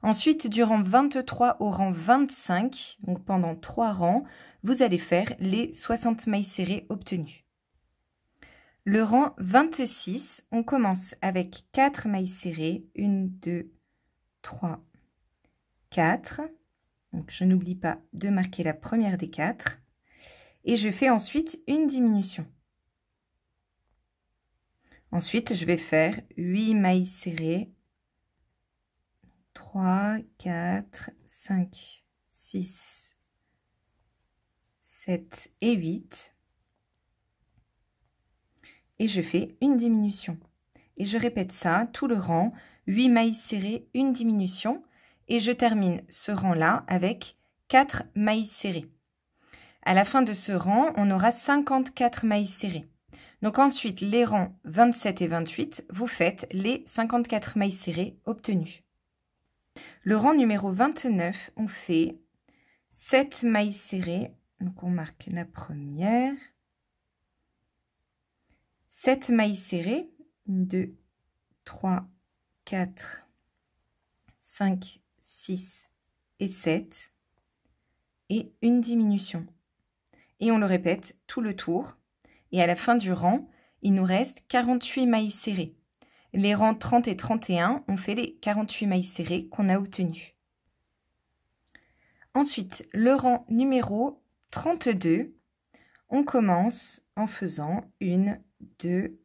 Ensuite, du rang 23 au rang 25, donc pendant 3 rangs, vous allez faire les 60 mailles serrées obtenues. Le rang 26, on commence avec 4 mailles serrées. 1, 2, 3, 4. Donc, je n'oublie pas de marquer la première des 4. Et je fais ensuite une diminution. Ensuite, je vais faire 8 mailles serrées. 3, 4, 5, 6, 7 et 8. Et je fais une diminution. Et je répète ça, tout le rang, 8 mailles serrées, une diminution. Et je termine ce rang-là avec 4 mailles serrées. À la fin de ce rang, on aura 54 mailles serrées. Donc ensuite, les rangs 27 et 28, vous faites les 54 mailles serrées obtenues. Le rang numéro 29, on fait 7 mailles serrées. Donc on marque la première. 7 mailles serrées. 1, 2, 3, 4, 5, 6 et 7. Et une diminution. Et on le répète tout le tour. Et à la fin du rang, il nous reste 48 mailles serrées. Les rangs 30 et 31, on fait les 48 mailles serrées qu'on a obtenues. Ensuite, le rang numéro 32, on commence en faisant 1, 2,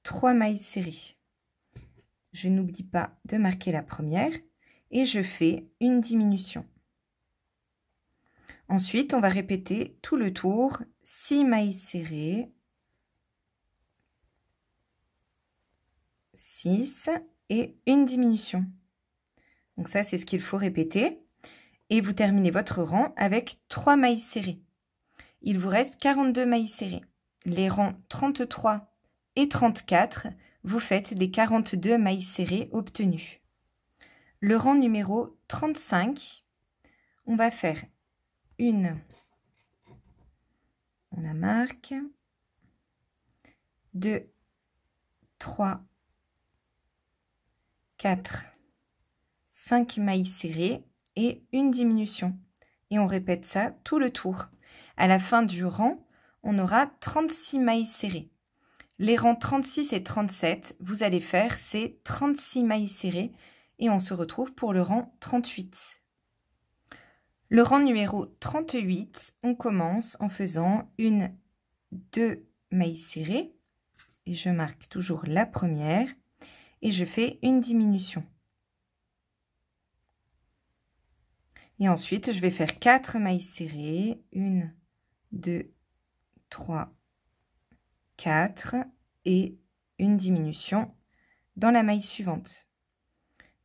3 mailles serrées. Je n'oublie pas de marquer la première et je fais une diminution. Ensuite, on va répéter tout le tour, 6 mailles serrées, 6 et une diminution. Donc ça, c'est ce qu'il faut répéter. Et vous terminez votre rang avec 3 mailles serrées. Il vous reste 42 mailles serrées. Les rangs 33 et 34, vous faites les 42 mailles serrées obtenues. Le rang numéro 35, on va faire une, on la marque, 2, 3, 4, 5 mailles serrées et une diminution. Et on répète ça tout le tour. À la fin du rang, on aura 36 mailles serrées. Les rangs 36 et 37, vous allez faire ces 36 mailles serrées et on se retrouve pour le rang 38. Le rang numéro 38, on commence en faisant 1, 2 mailles serrées et je marque toujours la première et je fais une diminution. Et ensuite, je vais faire 4 mailles serrées, 1, 2, 3, 4 et une diminution dans la maille suivante.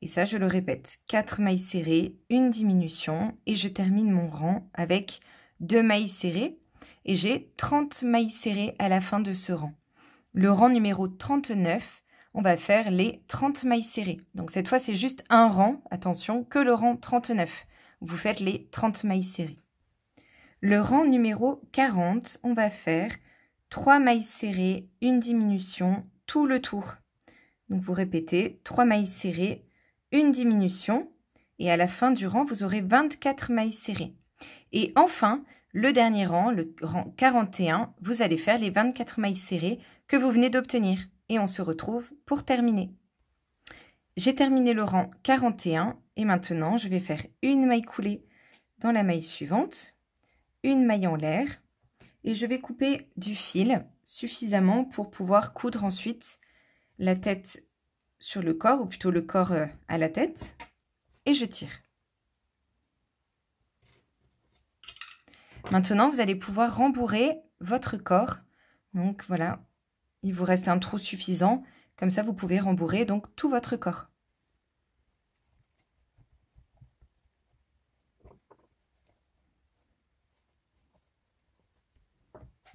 Et ça, je le répète, 4 mailles serrées, une diminution et je termine mon rang avec 2 mailles serrées et j'ai 30 mailles serrées à la fin de ce rang. Le rang numéro 39, on va faire les 30 mailles serrées. Donc cette fois, c'est juste un rang, attention, que le rang 39. Vous faites les 30 mailles serrées. Le rang numéro 40, on va faire 3 mailles serrées, une diminution, tout le tour. Donc vous répétez 3 mailles serrées, une diminution et à la fin du rang, vous aurez 24 mailles serrées. Et enfin, le dernier rang, le rang 41, vous allez faire les 24 mailles serrées que vous venez d'obtenir. Et on se retrouve pour terminer. J'ai terminé le rang 41 et maintenant, je vais faire une maille coulée dans la maille suivante, une maille en l'air et je vais couper du fil suffisamment pour pouvoir coudre ensuite la tête sur le corps, ou plutôt le corps à la tête, et je tire. Maintenant, vous allez pouvoir rembourrer votre corps. Donc voilà, il vous reste un trou suffisant. Comme ça, vous pouvez rembourrer donc tout votre corps.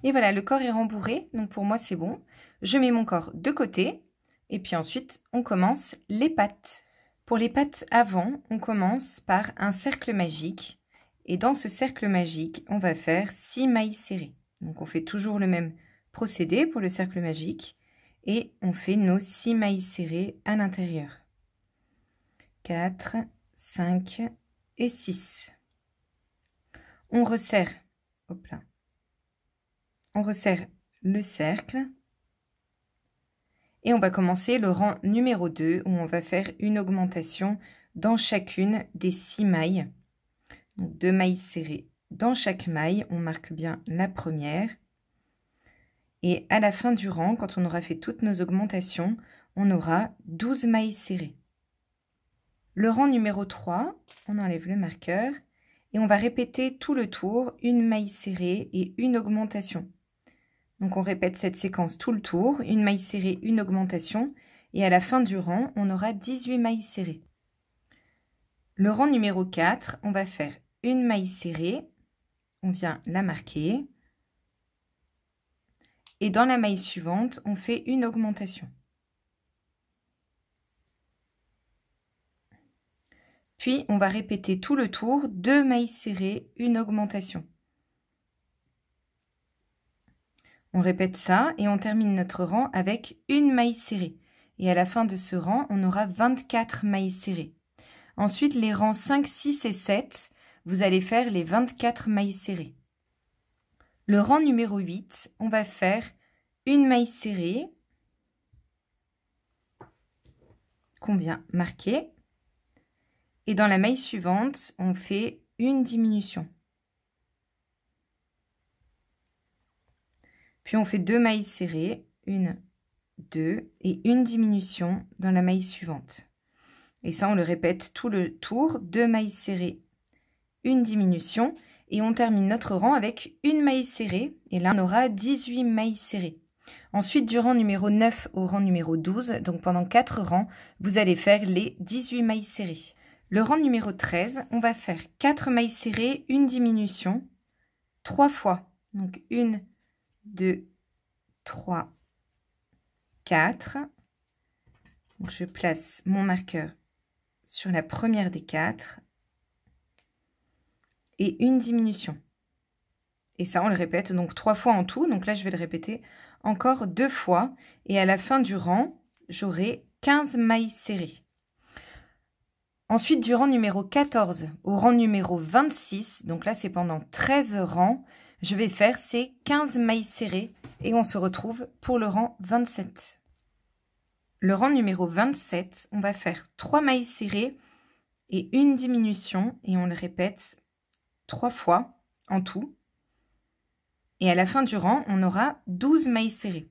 Et voilà, le corps est rembourré. Donc pour moi, c'est bon. Je mets mon corps de côté. Et puis ensuite, on commence les pattes. Pour les pattes avant, on commence par un cercle magique. Et dans ce cercle magique, on va faire 6 mailles serrées. Donc on fait toujours le même procédé pour le cercle magique. Et on fait nos 6 mailles serrées à l'intérieur. 4, 5 et 6. On resserre, hop là. On resserre le cercle. Et on va commencer le rang numéro 2 où on va faire une augmentation dans chacune des 6 mailles. Donc 2 mailles serrées dans chaque maille, on marque bien la première. Et à la fin du rang, quand on aura fait toutes nos augmentations, on aura 12 mailles serrées. Le rang numéro 3, on enlève le marqueur et on va répéter tout le tour, une maille serrée et une augmentation. Donc on répète cette séquence tout le tour, une maille serrée, une augmentation, et à la fin du rang, on aura 18 mailles serrées. Le rang numéro 4, on va faire une maille serrée, on vient la marquer, et dans la maille suivante, on fait une augmentation. Puis on va répéter tout le tour, 2 mailles serrées, une augmentation. On répète ça et on termine notre rang avec une maille serrée. Et à la fin de ce rang, on aura 24 mailles serrées. Ensuite, les rangs 5, 6 et 7, vous allez faire les 24 mailles serrées. Le rang numéro 8, on va faire une maille serrée qu'on vient marquer. Et dans la maille suivante, on fait une diminution. Puis on fait 2 mailles serrées, 1, 2 et une diminution dans la maille suivante. Et ça, on le répète tout le tour, 2 mailles serrées, une diminution. Et on termine notre rang avec une maille serrée. Et là, on aura 18 mailles serrées. Ensuite, du rang numéro 9 au rang numéro 12, donc pendant 4 rangs, vous allez faire les 18 mailles serrées. Le rang numéro 13, on va faire 4 mailles serrées, une diminution, 3 fois. Donc 1, 2, 3, 4. Donc, je place mon marqueur sur la première des 4 et une diminution. Et ça, on le répète donc 3 fois en tout. Donc là, je vais le répéter encore 2 fois. Et à la fin du rang, j'aurai 15 mailles serrées. Ensuite, du rang numéro 14 au rang numéro 26, donc là, c'est pendant 13 rangs, je vais faire ces 15 mailles serrées et on se retrouve pour le rang 27. Le rang numéro 27, on va faire 3 mailles serrées et une diminution et on le répète 3 fois en tout. Et à la fin du rang, on aura 12 mailles serrées.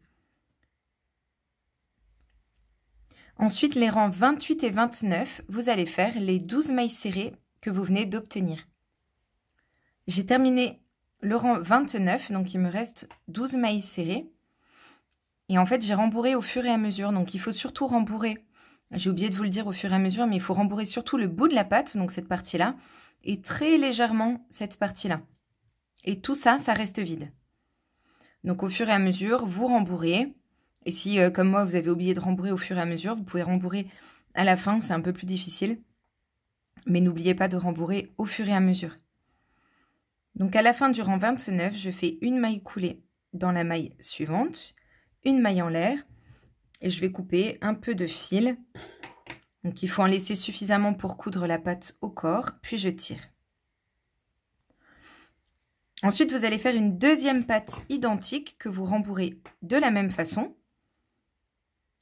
Ensuite, les rangs 28 et 29, vous allez faire les 12 mailles serrées que vous venez d'obtenir. J'ai terminé le rang 29, donc il me reste 12 mailles serrées. Et en fait, j'ai rembourré au fur et à mesure. Donc, il faut surtout rembourrer. J'ai oublié de vous le dire au fur et à mesure, mais il faut rembourrer surtout le bout de la patte, donc cette partie-là, et très légèrement cette partie-là. Et tout ça, ça reste vide. Donc, au fur et à mesure, vous rembourrez. Et si, comme moi, vous avez oublié de rembourrer au fur et à mesure, vous pouvez rembourrer à la fin, c'est un peu plus difficile. Mais n'oubliez pas de rembourrer au fur et à mesure. Donc, à la fin du rang 29, je fais une maille coulée dans la maille suivante, une maille en l'air, et je vais couper un peu de fil. Donc, il faut en laisser suffisamment pour coudre la patte au corps, puis je tire. Ensuite, vous allez faire une deuxième patte identique que vous rembourrez de la même façon.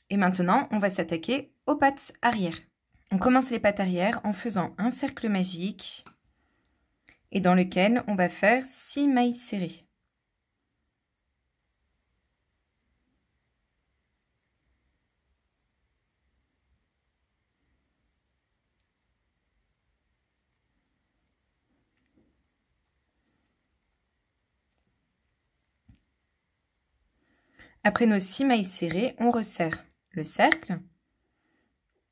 Et maintenant, on va s'attaquer aux pattes arrière. On commence les pattes arrière en faisant un cercle magique et dans lequel on va faire 6 mailles serrées. Après nos 6 mailles serrées, on resserre le cercle.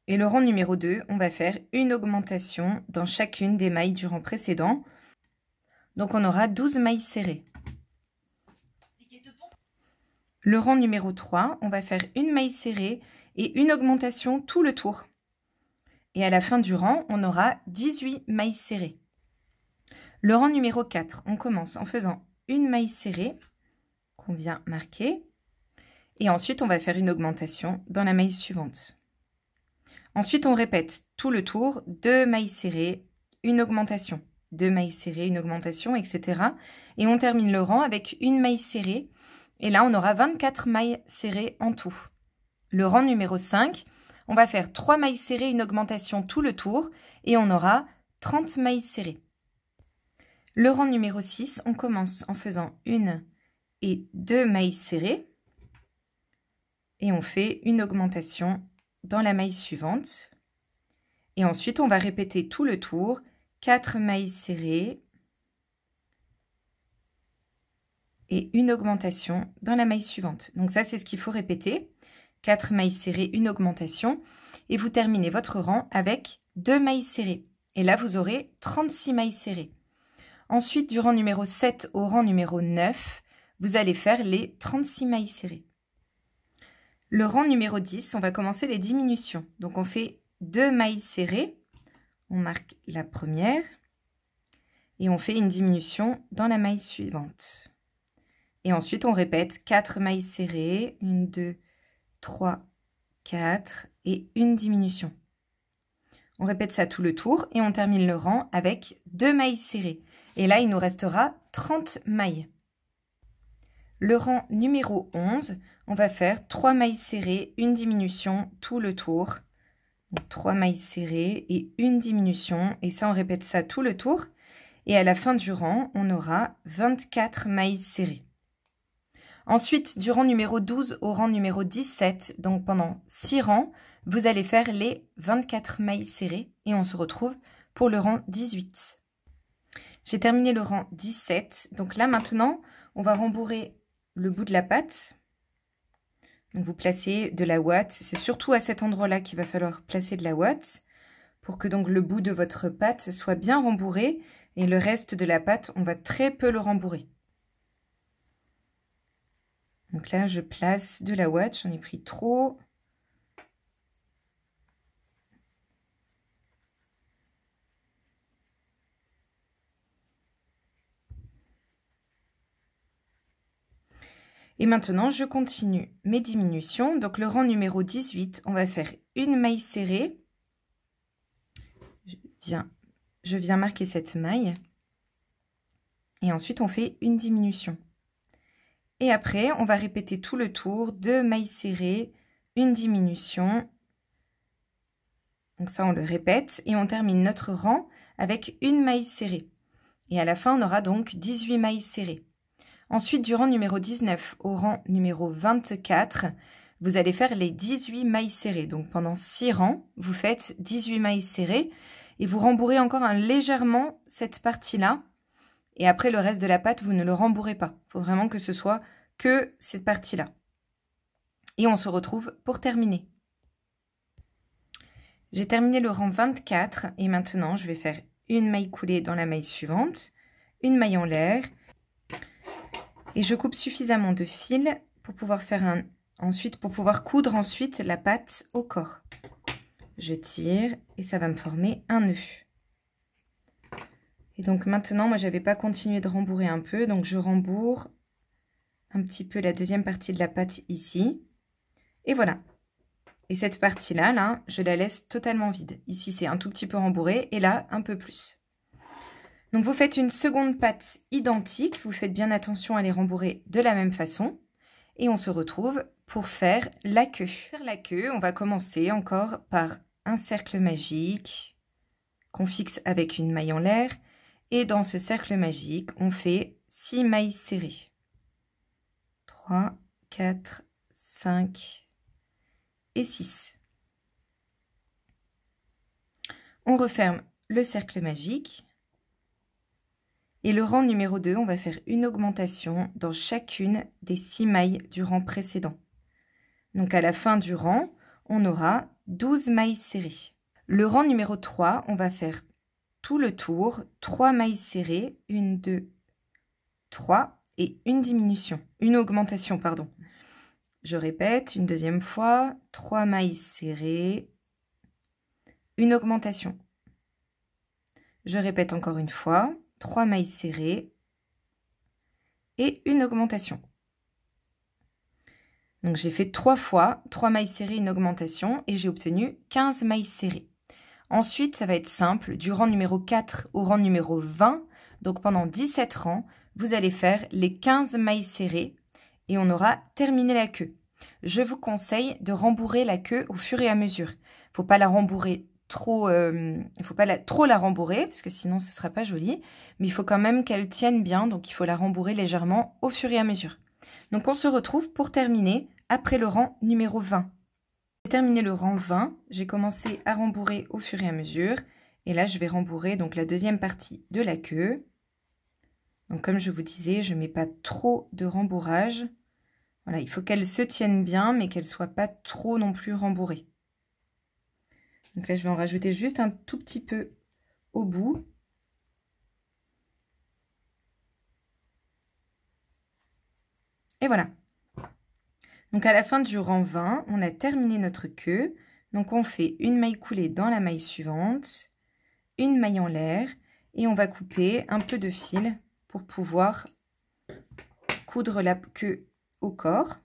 Et le rang numéro 2, on va faire une augmentation dans chacune des mailles du rang précédent. Donc, on aura 12 mailles serrées. Le rang numéro 3, on va faire une maille serrée et une augmentation tout le tour. Et à la fin du rang, on aura 18 mailles serrées. Le rang numéro 4, on commence en faisant une maille serrée qu'on vient marquer. Et ensuite, on va faire une augmentation dans la maille suivante. Ensuite, on répète tout le tour, 2 mailles serrées, une augmentation, 2 mailles serrées, une augmentation, etc. Et on termine le rang avec une maille serrée. Et là, on aura 24 mailles serrées en tout. Le rang numéro 5, on va faire 3 mailles serrées, une augmentation tout le tour. Et on aura 30 mailles serrées. Le rang numéro 6, on commence en faisant une et 2 mailles serrées. Et on fait une augmentation dans la maille suivante. Et ensuite, on va répéter tout le tour, 4 mailles serrées et une augmentation dans la maille suivante. Donc ça, c'est ce qu'il faut répéter. 4 mailles serrées, une augmentation. Et vous terminez votre rang avec 2 mailles serrées. Et là, vous aurez 36 mailles serrées. Ensuite, du rang numéro 7 au rang numéro 9, vous allez faire les 36 mailles serrées. Le rang numéro 10, on va commencer les diminutions. Donc, on fait 2 mailles serrées. On marque la première. Et on fait une diminution dans la maille suivante. Et ensuite, on répète 4 mailles serrées. 1, 2, 3, 4 et une diminution. On répète ça tout le tour et on termine le rang avec 2 mailles serrées. Et là, il nous restera 30 mailles. Le rang numéro 11, on va faire 3 mailles serrées, une diminution tout le tour. Donc, 3 mailles serrées et une diminution. Et ça, on répète ça tout le tour. Et à la fin du rang, on aura 24 mailles serrées. Ensuite, du rang numéro 12 au rang numéro 17, donc pendant 6 rangs, vous allez faire les 24 mailles serrées. Et on se retrouve pour le rang 18. J'ai terminé le rang 17. Donc là, maintenant, on va rembourrer le bout de la patte. Donc vous placez de la ouate. C'est surtout à cet endroit-là qu'il va falloir placer de la ouate pour que donc le bout de votre patte soit bien rembourré. Et le reste de la pâte, on va très peu le rembourrer. Donc là, je place de la ouate. J'en ai pris trop. Et maintenant, je continue mes diminutions. Donc, le rang numéro 18, on va faire une maille serrée. Je viens marquer cette maille. Et ensuite, on fait une diminution. Et après, on va répéter tout le tour, 2 mailles serrées, une diminution. Donc ça, on le répète. Et on termine notre rang avec une maille serrée. Et à la fin, on aura donc 18 mailles serrées. Ensuite, du rang numéro 19 au rang numéro 24, vous allez faire les 18 mailles serrées. Donc, pendant 6 rangs, vous faites 18 mailles serrées et vous rembourrez encore légèrement cette partie-là. Et après, le reste de la pâte, vous ne le rembourrez pas. Il faut vraiment que ce soit que cette partie-là. Et on se retrouve pour terminer. J'ai terminé le rang 24 et maintenant, je vais faire une maille coulée dans la maille suivante, une maille en l'air. Et je coupe suffisamment de fil pour pouvoir faire pour pouvoir coudre ensuite la pâte au corps. Je tire et ça va me former un nœud. Et donc maintenant, moi, j'avais pas continué de rembourrer un peu, donc je rembourre un petit peu la deuxième partie de la pâte ici. Et voilà. Et cette partie-là, là, je la laisse totalement vide. Ici, c'est un tout petit peu rembourré et là, un peu plus. Donc, vous faites une seconde pâte identique. Vous faites bien attention à les rembourrer de la même façon. Et on se retrouve pour faire la queue. Pour faire la queue, on va commencer encore par un cercle magique qu'on fixe avec une maille en l'air. Et dans ce cercle magique, on fait 6 mailles serrées. 3, 4, 5 et 6. On referme le cercle magique. Et le rang numéro 2, on va faire une augmentation dans chacune des 6 mailles du rang précédent. Donc à la fin du rang, on aura 12 mailles serrées. Le rang numéro 3, on va faire tout le tour, 3 mailles serrées, 1, 2, 3 et une diminution, une augmentation, pardon. Je répète une deuxième fois, 3 mailles serrées, une augmentation. Je répète encore une fois, 3 mailles serrées et une augmentation. Donc j'ai fait 3 fois 3 mailles serrées, une augmentation et j'ai obtenu 15 mailles serrées. Ensuite, ça va être simple, du rang numéro 4 au rang numéro 20, donc pendant 17 rangs, vous allez faire les 15 mailles serrées et on aura terminé la queue. Je vous conseille de rembourrer la queue au fur et à mesure. Il ne faut pas la rembourrer trop, trop la rembourrer parce que sinon ce ne sera pas joli, mais il faut quand même qu'elle tienne bien, donc il faut la rembourrer légèrement au fur et à mesure. Donc on se retrouve pour terminer après le rang numéro 20. J'ai terminé le rang 20, j'ai commencé à rembourrer au fur et à mesure et là je vais rembourrer donc la deuxième partie de la queue. Donc comme je vous disais, je ne mets pas trop de rembourrage. Voilà, il faut qu'elle se tienne bien mais qu'elle ne soit pas trop non plus rembourrée. Donc là je vais en rajouter juste un tout petit peu au bout. Et voilà. Donc à la fin du rang 20, on a terminé notre queue. Donc on fait une maille coulée dans la maille suivante, une maille en l'air et on va couper un peu de fil pour pouvoir coudre la queue au corps.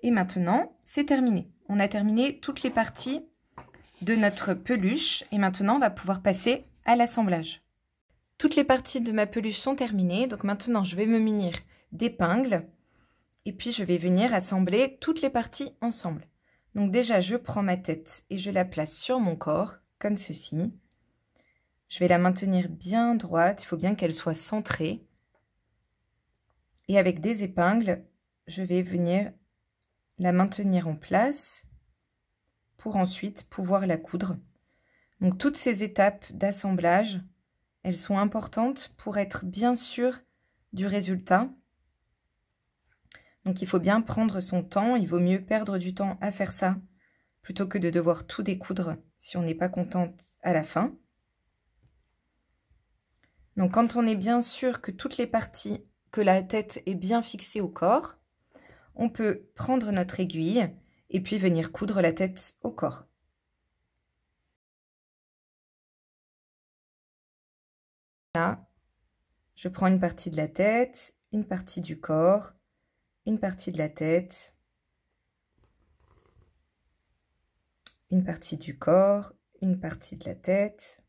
Et maintenant, c'est terminé. On a terminé toutes les parties de notre peluche et maintenant on va pouvoir passer à l'assemblage. Toutes les parties de ma peluche sont terminées, donc maintenant je vais me munir d'épingles. Et puis, je vais venir assembler toutes les parties ensemble. Donc déjà, je prends ma tête et je la place sur mon corps, comme ceci. Je vais la maintenir bien droite, il faut bien qu'elle soit centrée. Et avec des épingles, je vais venir la maintenir en place pour ensuite pouvoir la coudre. Donc toutes ces étapes d'assemblage, elles sont importantes pour être bien sûr du résultat. Donc il faut bien prendre son temps, il vaut mieux perdre du temps à faire ça plutôt que de devoir tout découdre si on n'est pas contente à la fin. Donc quand on est bien sûr que toutes les parties, que la tête est bien fixée au corps, on peut prendre notre aiguille et puis venir coudre la tête au corps. Là, je prends une partie de la tête, une partie du corps, une partie de la tête, une partie du corps, une partie de la tête,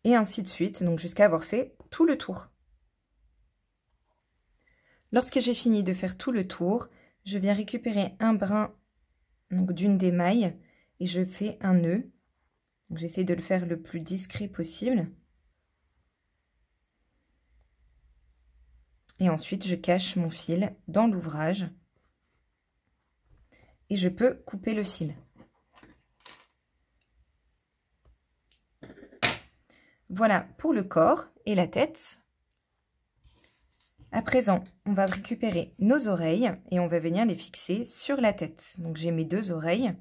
et ainsi de suite, donc jusqu'à avoir fait tout le tour. Lorsque j'ai fini de faire tout le tour, je viens récupérer un brin d'une des mailles et je fais un nœud. J'essaie de le faire le plus discret possible. Et ensuite, je cache mon fil dans l'ouvrage et je peux couper le fil. Voilà pour le corps et la tête. À présent, on va récupérer nos oreilles et on va venir les fixer sur la tête. Donc j'ai mes 2 oreilles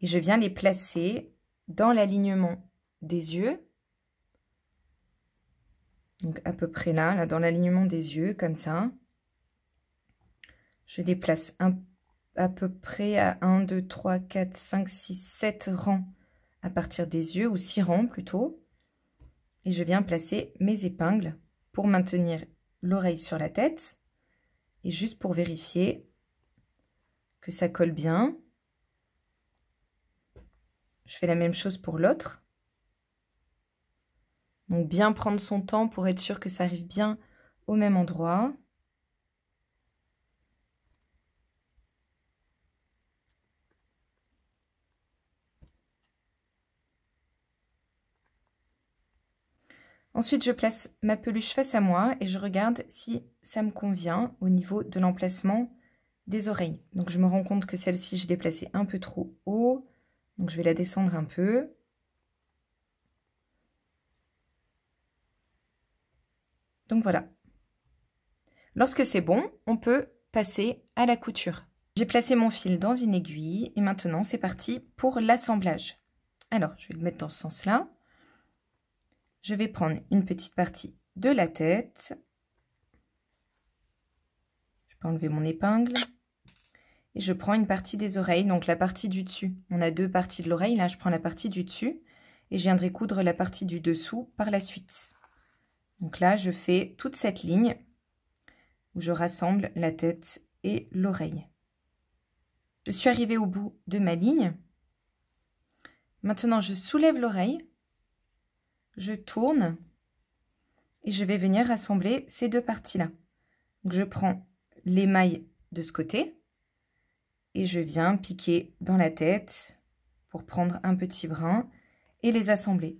et je viens les placer dans l'alignement des yeux. Donc à peu près là, dans l'alignement des yeux, comme ça. Je déplace à peu près à 1, 2, 3, 4, 5, 6, 7 rangs à partir des yeux, ou 6 rangs plutôt. Et je viens placer mes épingles pour maintenir l'oreille sur la tête. Et juste pour vérifier que ça colle bien. Je fais la même chose pour l'autre. Donc bien prendre son temps pour être sûr que ça arrive bien au même endroit. Ensuite, je place ma peluche face à moi et je regarde si ça me convient au niveau de l'emplacement des oreilles. Donc, je me rends compte que celle-ci, je l'ai placée un peu trop haut. Donc, je vais la descendre un peu. Donc, voilà. Lorsque c'est bon, on peut passer à la couture. J'ai placé mon fil dans une aiguille et maintenant, c'est parti pour l'assemblage. Alors, je vais le mettre dans ce sens-là. Je vais prendre une petite partie de la tête. Je peux enlever mon épingle. Et je prends une partie des oreilles, donc la partie du dessus. On a deux parties de l'oreille, là je prends la partie du dessus et je viendrai coudre la partie du dessous par la suite. Donc là, je fais toute cette ligne où je rassemble la tête et l'oreille. Je suis arrivée au bout de ma ligne. Maintenant, je soulève l'oreille, je tourne et je vais venir rassembler ces deux parties-là. Donc, je prends les mailles de ce côté et je viens piquer dans la tête pour prendre un petit brin et les assembler.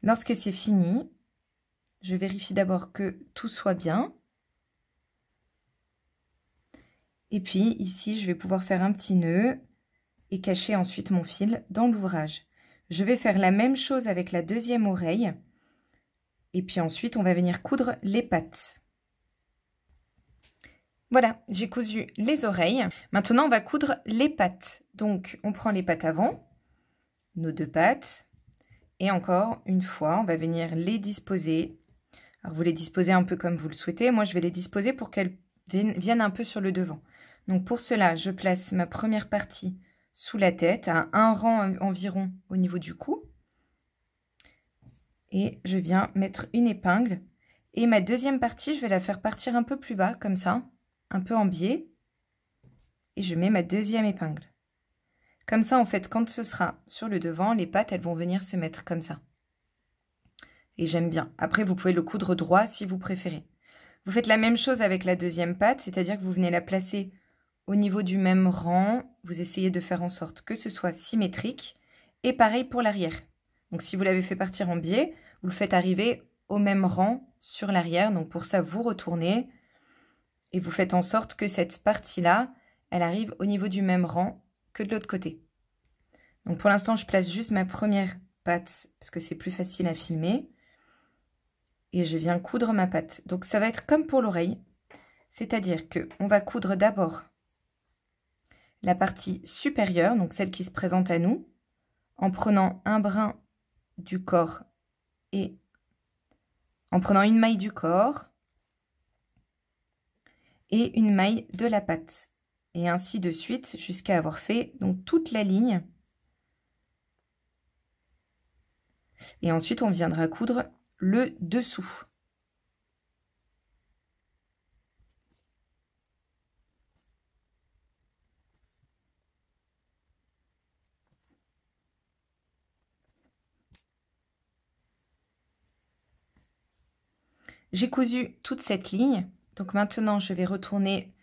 Lorsque c'est fini, je vérifie d'abord que tout soit bien. Et puis ici, je vais pouvoir faire un petit nœud et cacher ensuite mon fil dans l'ouvrage. Je vais faire la même chose avec la deuxième oreille. Et puis ensuite, on va venir coudre les pattes. Voilà, j'ai cousu les oreilles. Maintenant, on va coudre les pattes. Donc, on prend les pattes avant, nos deux pattes. Et encore une fois, on va venir les disposer. Alors, vous les disposez un peu comme vous le souhaitez. Moi, je vais les disposer pour qu'elles viennent un peu sur le devant. Donc, pour cela, je place ma première partie sous la tête, à un rang environ au niveau du cou. Et je viens mettre une épingle. Et ma deuxième partie, je vais la faire partir un peu plus bas, comme ça, un peu en biais. Et je mets ma deuxième épingle. Comme ça, en fait, quand ce sera sur le devant, les pattes, elles vont venir se mettre comme ça. Et j'aime bien. Après, vous pouvez le coudre droit si vous préférez. Vous faites la même chose avec la deuxième patte, c'est-à-dire que vous venez la placer au niveau du même rang. Vous essayez de faire en sorte que ce soit symétrique. Et pareil pour l'arrière. Donc, si vous l'avez fait partir en biais, vous le faites arriver au même rang sur l'arrière. Donc, pour ça, vous retournez et vous faites en sorte que cette partie-là, elle arrive au niveau du même rang que de l'autre côté. Donc, pour l'instant, je place juste ma première patte parce que c'est plus facile à filmer. Et je viens coudre ma patte. Donc, ça va être comme pour l'oreille. C'est-à-dire qu'on va coudre d'abord la partie supérieure, donc celle qui se présente à nous, en prenant un brin du corps et en prenant une maille du corps et une maille de la patte. Et ainsi de suite jusqu'à avoir fait donc toute la ligne. Et ensuite, on viendra coudre le dessous. J'ai cousu toute cette ligne. Donc maintenant, je vais retourner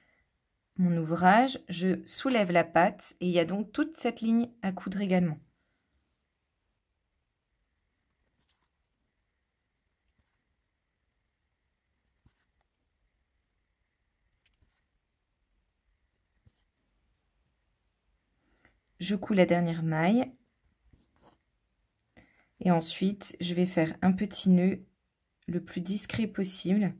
mon ouvrage. Je soulève la patte et il y a donc toute cette ligne à coudre également. Je couds la dernière maille. Et ensuite, je vais faire un petit nœud le plus discret possible.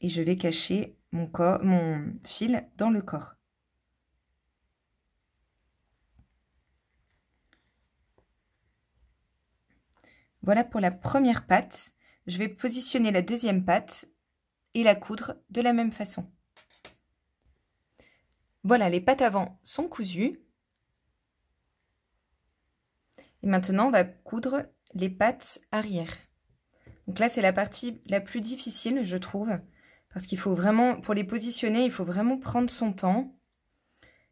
Et je vais cacher mon fil dans le corps. Voilà pour la première patte. Je vais positionner la deuxième patte et la coudre de la même façon. Voilà, les pattes avant sont cousues. Et maintenant, on va coudre les pattes arrière. Donc là, c'est la partie la plus difficile, je trouve. Parce qu'il faut vraiment, pour les positionner, il faut vraiment prendre son temps.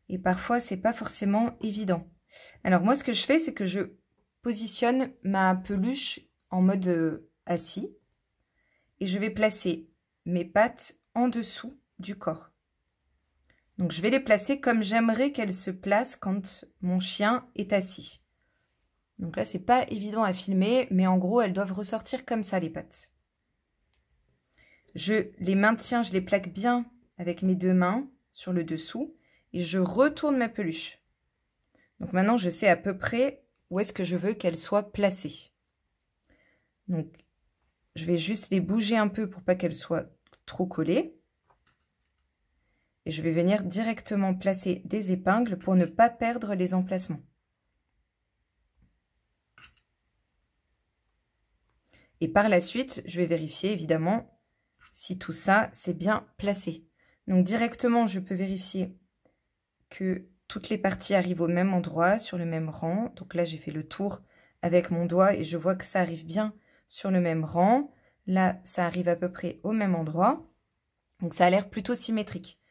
Et parfois, c'est pas forcément évident. Alors moi, ce que je fais, c'est que je positionne ma peluche en mode assis. Et je vais placer mes pattes en dessous du corps. Donc, je vais les placer comme j'aimerais qu'elles se placent quand mon chien est assis. Donc là, c'est pas évident à filmer, mais en gros, elles doivent ressortir comme ça, les pattes. Je les maintiens, je les plaque bien avec mes deux mains sur le dessous et je retourne ma peluche. Donc maintenant, je sais à peu près où est-ce que je veux qu'elles soient placées. Donc, je vais juste les bouger un peu pour pas qu'elles soient trop collées. Et je vais venir directement placer des épingles pour ne pas perdre les emplacements. Et par la suite, je vais vérifier évidemment si tout ça c'est bien placé. Donc directement, je peux vérifier que toutes les parties arrivent au même endroit, sur le même rang. Donc là, j'ai fait le tour avec mon doigt et je vois que ça arrive bien sur le même rang. Là, ça arrive à peu près au même endroit. Donc ça a l'air plutôt symétrique.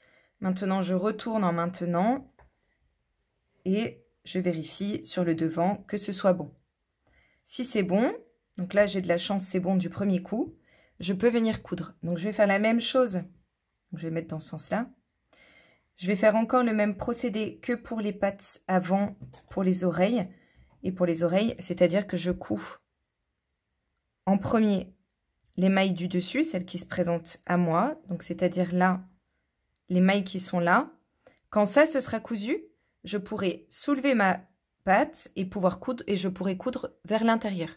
Maintenant, je retourne en maintenant et je vérifie sur le devant que ce soit bon. Si c'est bon, donc là, j'ai de la chance, c'est bon du premier coup, je peux venir coudre. Donc, je vais faire la même chose. Donc, je vais mettre dans ce sens-là. Je vais faire encore le même procédé que pour les pattes avant, pour les oreilles. Et pour les oreilles, c'est-à-dire que je couds en premier les mailles du dessus, celles qui se présentent à moi. Donc, c'est-à-dire là, les mailles qui sont là. Quand ça, ce sera cousu, je pourrai soulever ma patte et pouvoir coudre, et je pourrai coudre vers l'intérieur.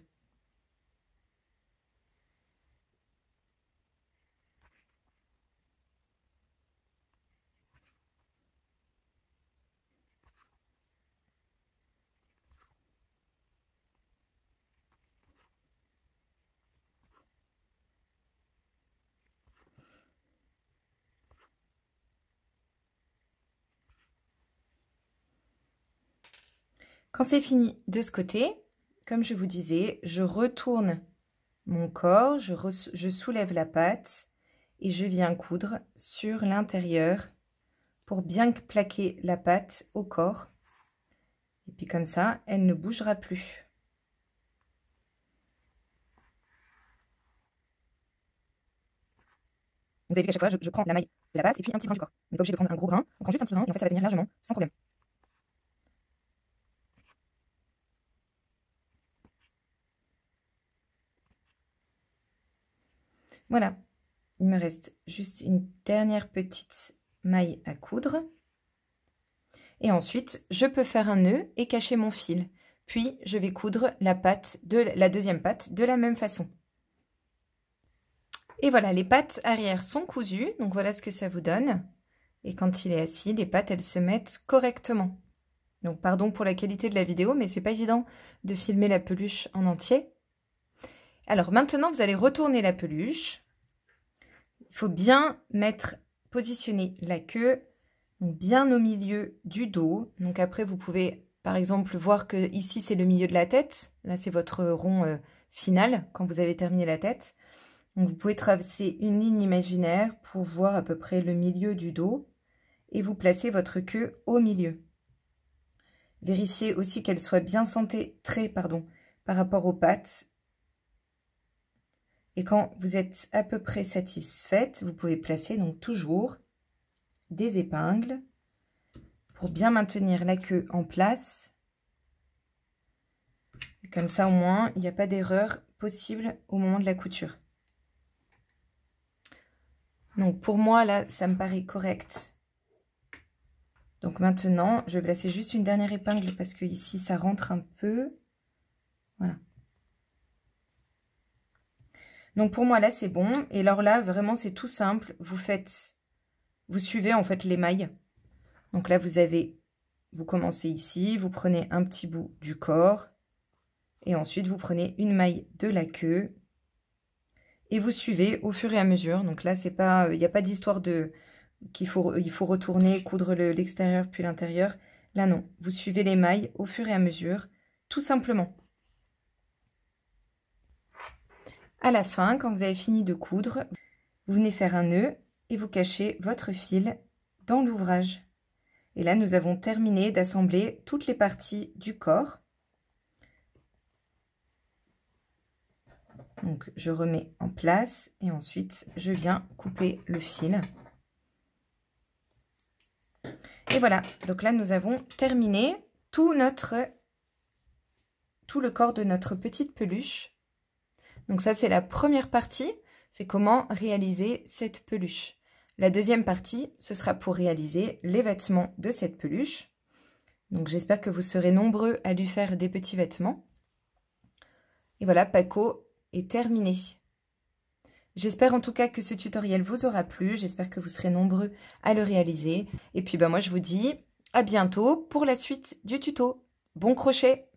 Quand c'est fini de ce côté, comme je vous disais, je retourne mon corps, je soulève la patte et je viens coudre sur l'intérieur pour bien plaquer la patte au corps. Et puis comme ça, elle ne bougera plus. Vous avez vu qu'à chaque fois, je prends la maille de la patte et puis un petit brin du corps. On n'est pas obligé de prendre un gros brin, on prend juste un petit brin et en fait ça va venir largement, sans problème. Voilà, il me reste juste une dernière petite maille à coudre. Et ensuite, je peux faire un nœud et cacher mon fil. Puis, je vais coudre la deuxième patte de la même façon. Et voilà, les pattes arrière sont cousues. Donc, voilà ce que ça vous donne. Et quand il est assis, les pattes, elles se mettent correctement. Donc, pardon pour la qualité de la vidéo, mais c'est pas évident de filmer la peluche en entier. Alors, maintenant, vous allez retourner la peluche. Il faut bien positionner la queue bien au milieu du dos. Donc après, vous pouvez, par exemple, voir que ici, c'est le milieu de la tête. Là, c'est votre rond final, quand vous avez terminé la tête. Donc, vous pouvez tracer une ligne imaginaire pour voir à peu près le milieu du dos. Et vous placez votre queue au milieu. Vérifiez aussi qu'elle soit bien centrée par rapport aux pattes. Et quand vous êtes à peu près satisfaite, vous pouvez placer donc toujours des épingles pour bien maintenir la queue en place. Et comme ça, au moins, il n'y a pas d'erreur possible au moment de la couture. Donc, pour moi, là, ça me paraît correct. Donc, maintenant, je vais placer juste une dernière épingle parce que ici, ça rentre un peu. Voilà. Donc, pour moi, là, c'est bon. Et alors là, vraiment, c'est tout simple. Vous suivez, en fait, les mailles. Donc là, vous commencez ici, vous prenez un petit bout du corps. Et ensuite, vous prenez une maille de la queue. Et vous suivez au fur et à mesure. Donc là, il n'y a pas d'histoire il faut retourner, coudre l'extérieur puis l'intérieur. Là, non. Vous suivez les mailles au fur et à mesure, tout simplement. À la fin, quand vous avez fini de coudre, vous venez faire un nœud et vous cachez votre fil dans l'ouvrage. Et là, nous avons terminé d'assembler toutes les parties du corps. Donc, je remets en place et ensuite, je viens couper le fil. Et voilà, donc là, nous avons terminé tout le corps de notre petite peluche. Donc ça, c'est la première partie, c'est comment réaliser cette peluche. La deuxième partie, ce sera pour réaliser les vêtements de cette peluche. Donc j'espère que vous serez nombreux à lui faire des petits vêtements. Et voilà, Paco est terminé. J'espère en tout cas que ce tutoriel vous aura plu. J'espère que vous serez nombreux à le réaliser. Et puis moi je vous dis à bientôt pour la suite du tuto. Bon crochet!